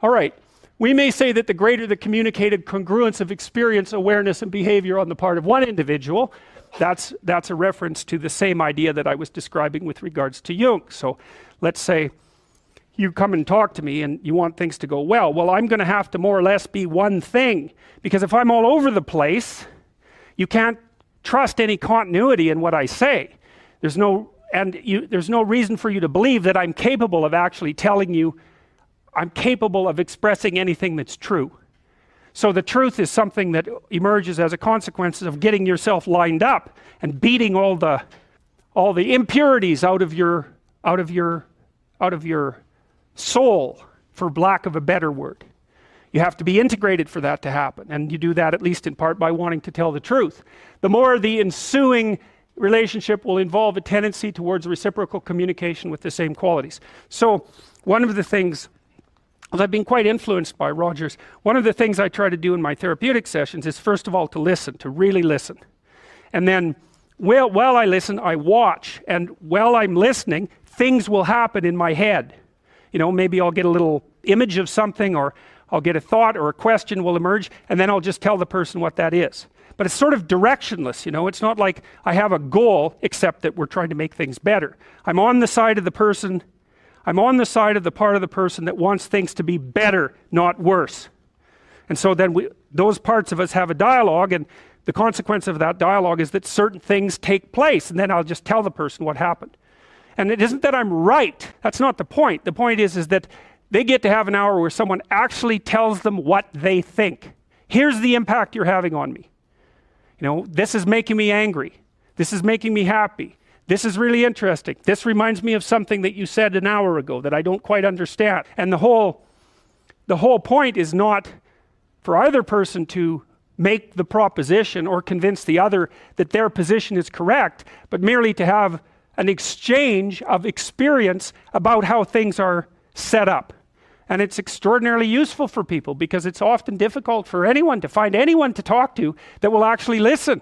all right. We may say that the greater the communicated congruence of experience, awareness, and behavior on the part of one individual, that's a reference to the same idea that I was describing with regards to Jung. So let's say you come and talk to me and you want things to go well. Well, I'm going to have to more or less be one thing, because if I'm all over the place, you can't trust any continuity in what I say. There's no reason for you to believe that I'm capable of actually telling you, I'm capable of expressing anything that's true. So the truth is something that emerges as a consequence of getting yourself lined up and beating all the impurities out of your soul, for lack of a better word. You have to be integrated for that to happen, and you do that at least in part by wanting to tell the truth. The more the ensuing relationship will involve a tendency towards reciprocal communication with the same qualities. So one of the things, I've been quite influenced by Rogers. One of the things I try to do in my therapeutic sessions is, first of all, to listen, to really listen. And then, while I listen, I watch. And while I'm listening, things will happen in my head. You know, maybe I'll get a little image of something, or I'll get a thought or a question will emerge, and then I'll just tell the person what that is. But it's sort of directionless, you know. It's not like I have a goal, except that we're trying to make things better. I'm on the side of the person. I'm on the side of the part of the person that wants things to be better, not worse. And so then those parts of us have a dialogue, and the consequence of that dialogue is that certain things take place, and then I'll just tell the person what happened. And it isn't that I'm right. That's not the point. The point is that they get to have an hour where someone actually tells them what they think. Here's the impact you're having on me. You know, this is making me angry. This is making me happy. This is really interesting. This reminds me of something that you said an hour ago that I don't quite understand. And the whole point is not for either person to make the proposition or convince the other that their position is correct, but merely to have an exchange of experience about how things are set up. And it's extraordinarily useful for people, because it's often difficult for anyone to find anyone to talk to that will actually listen.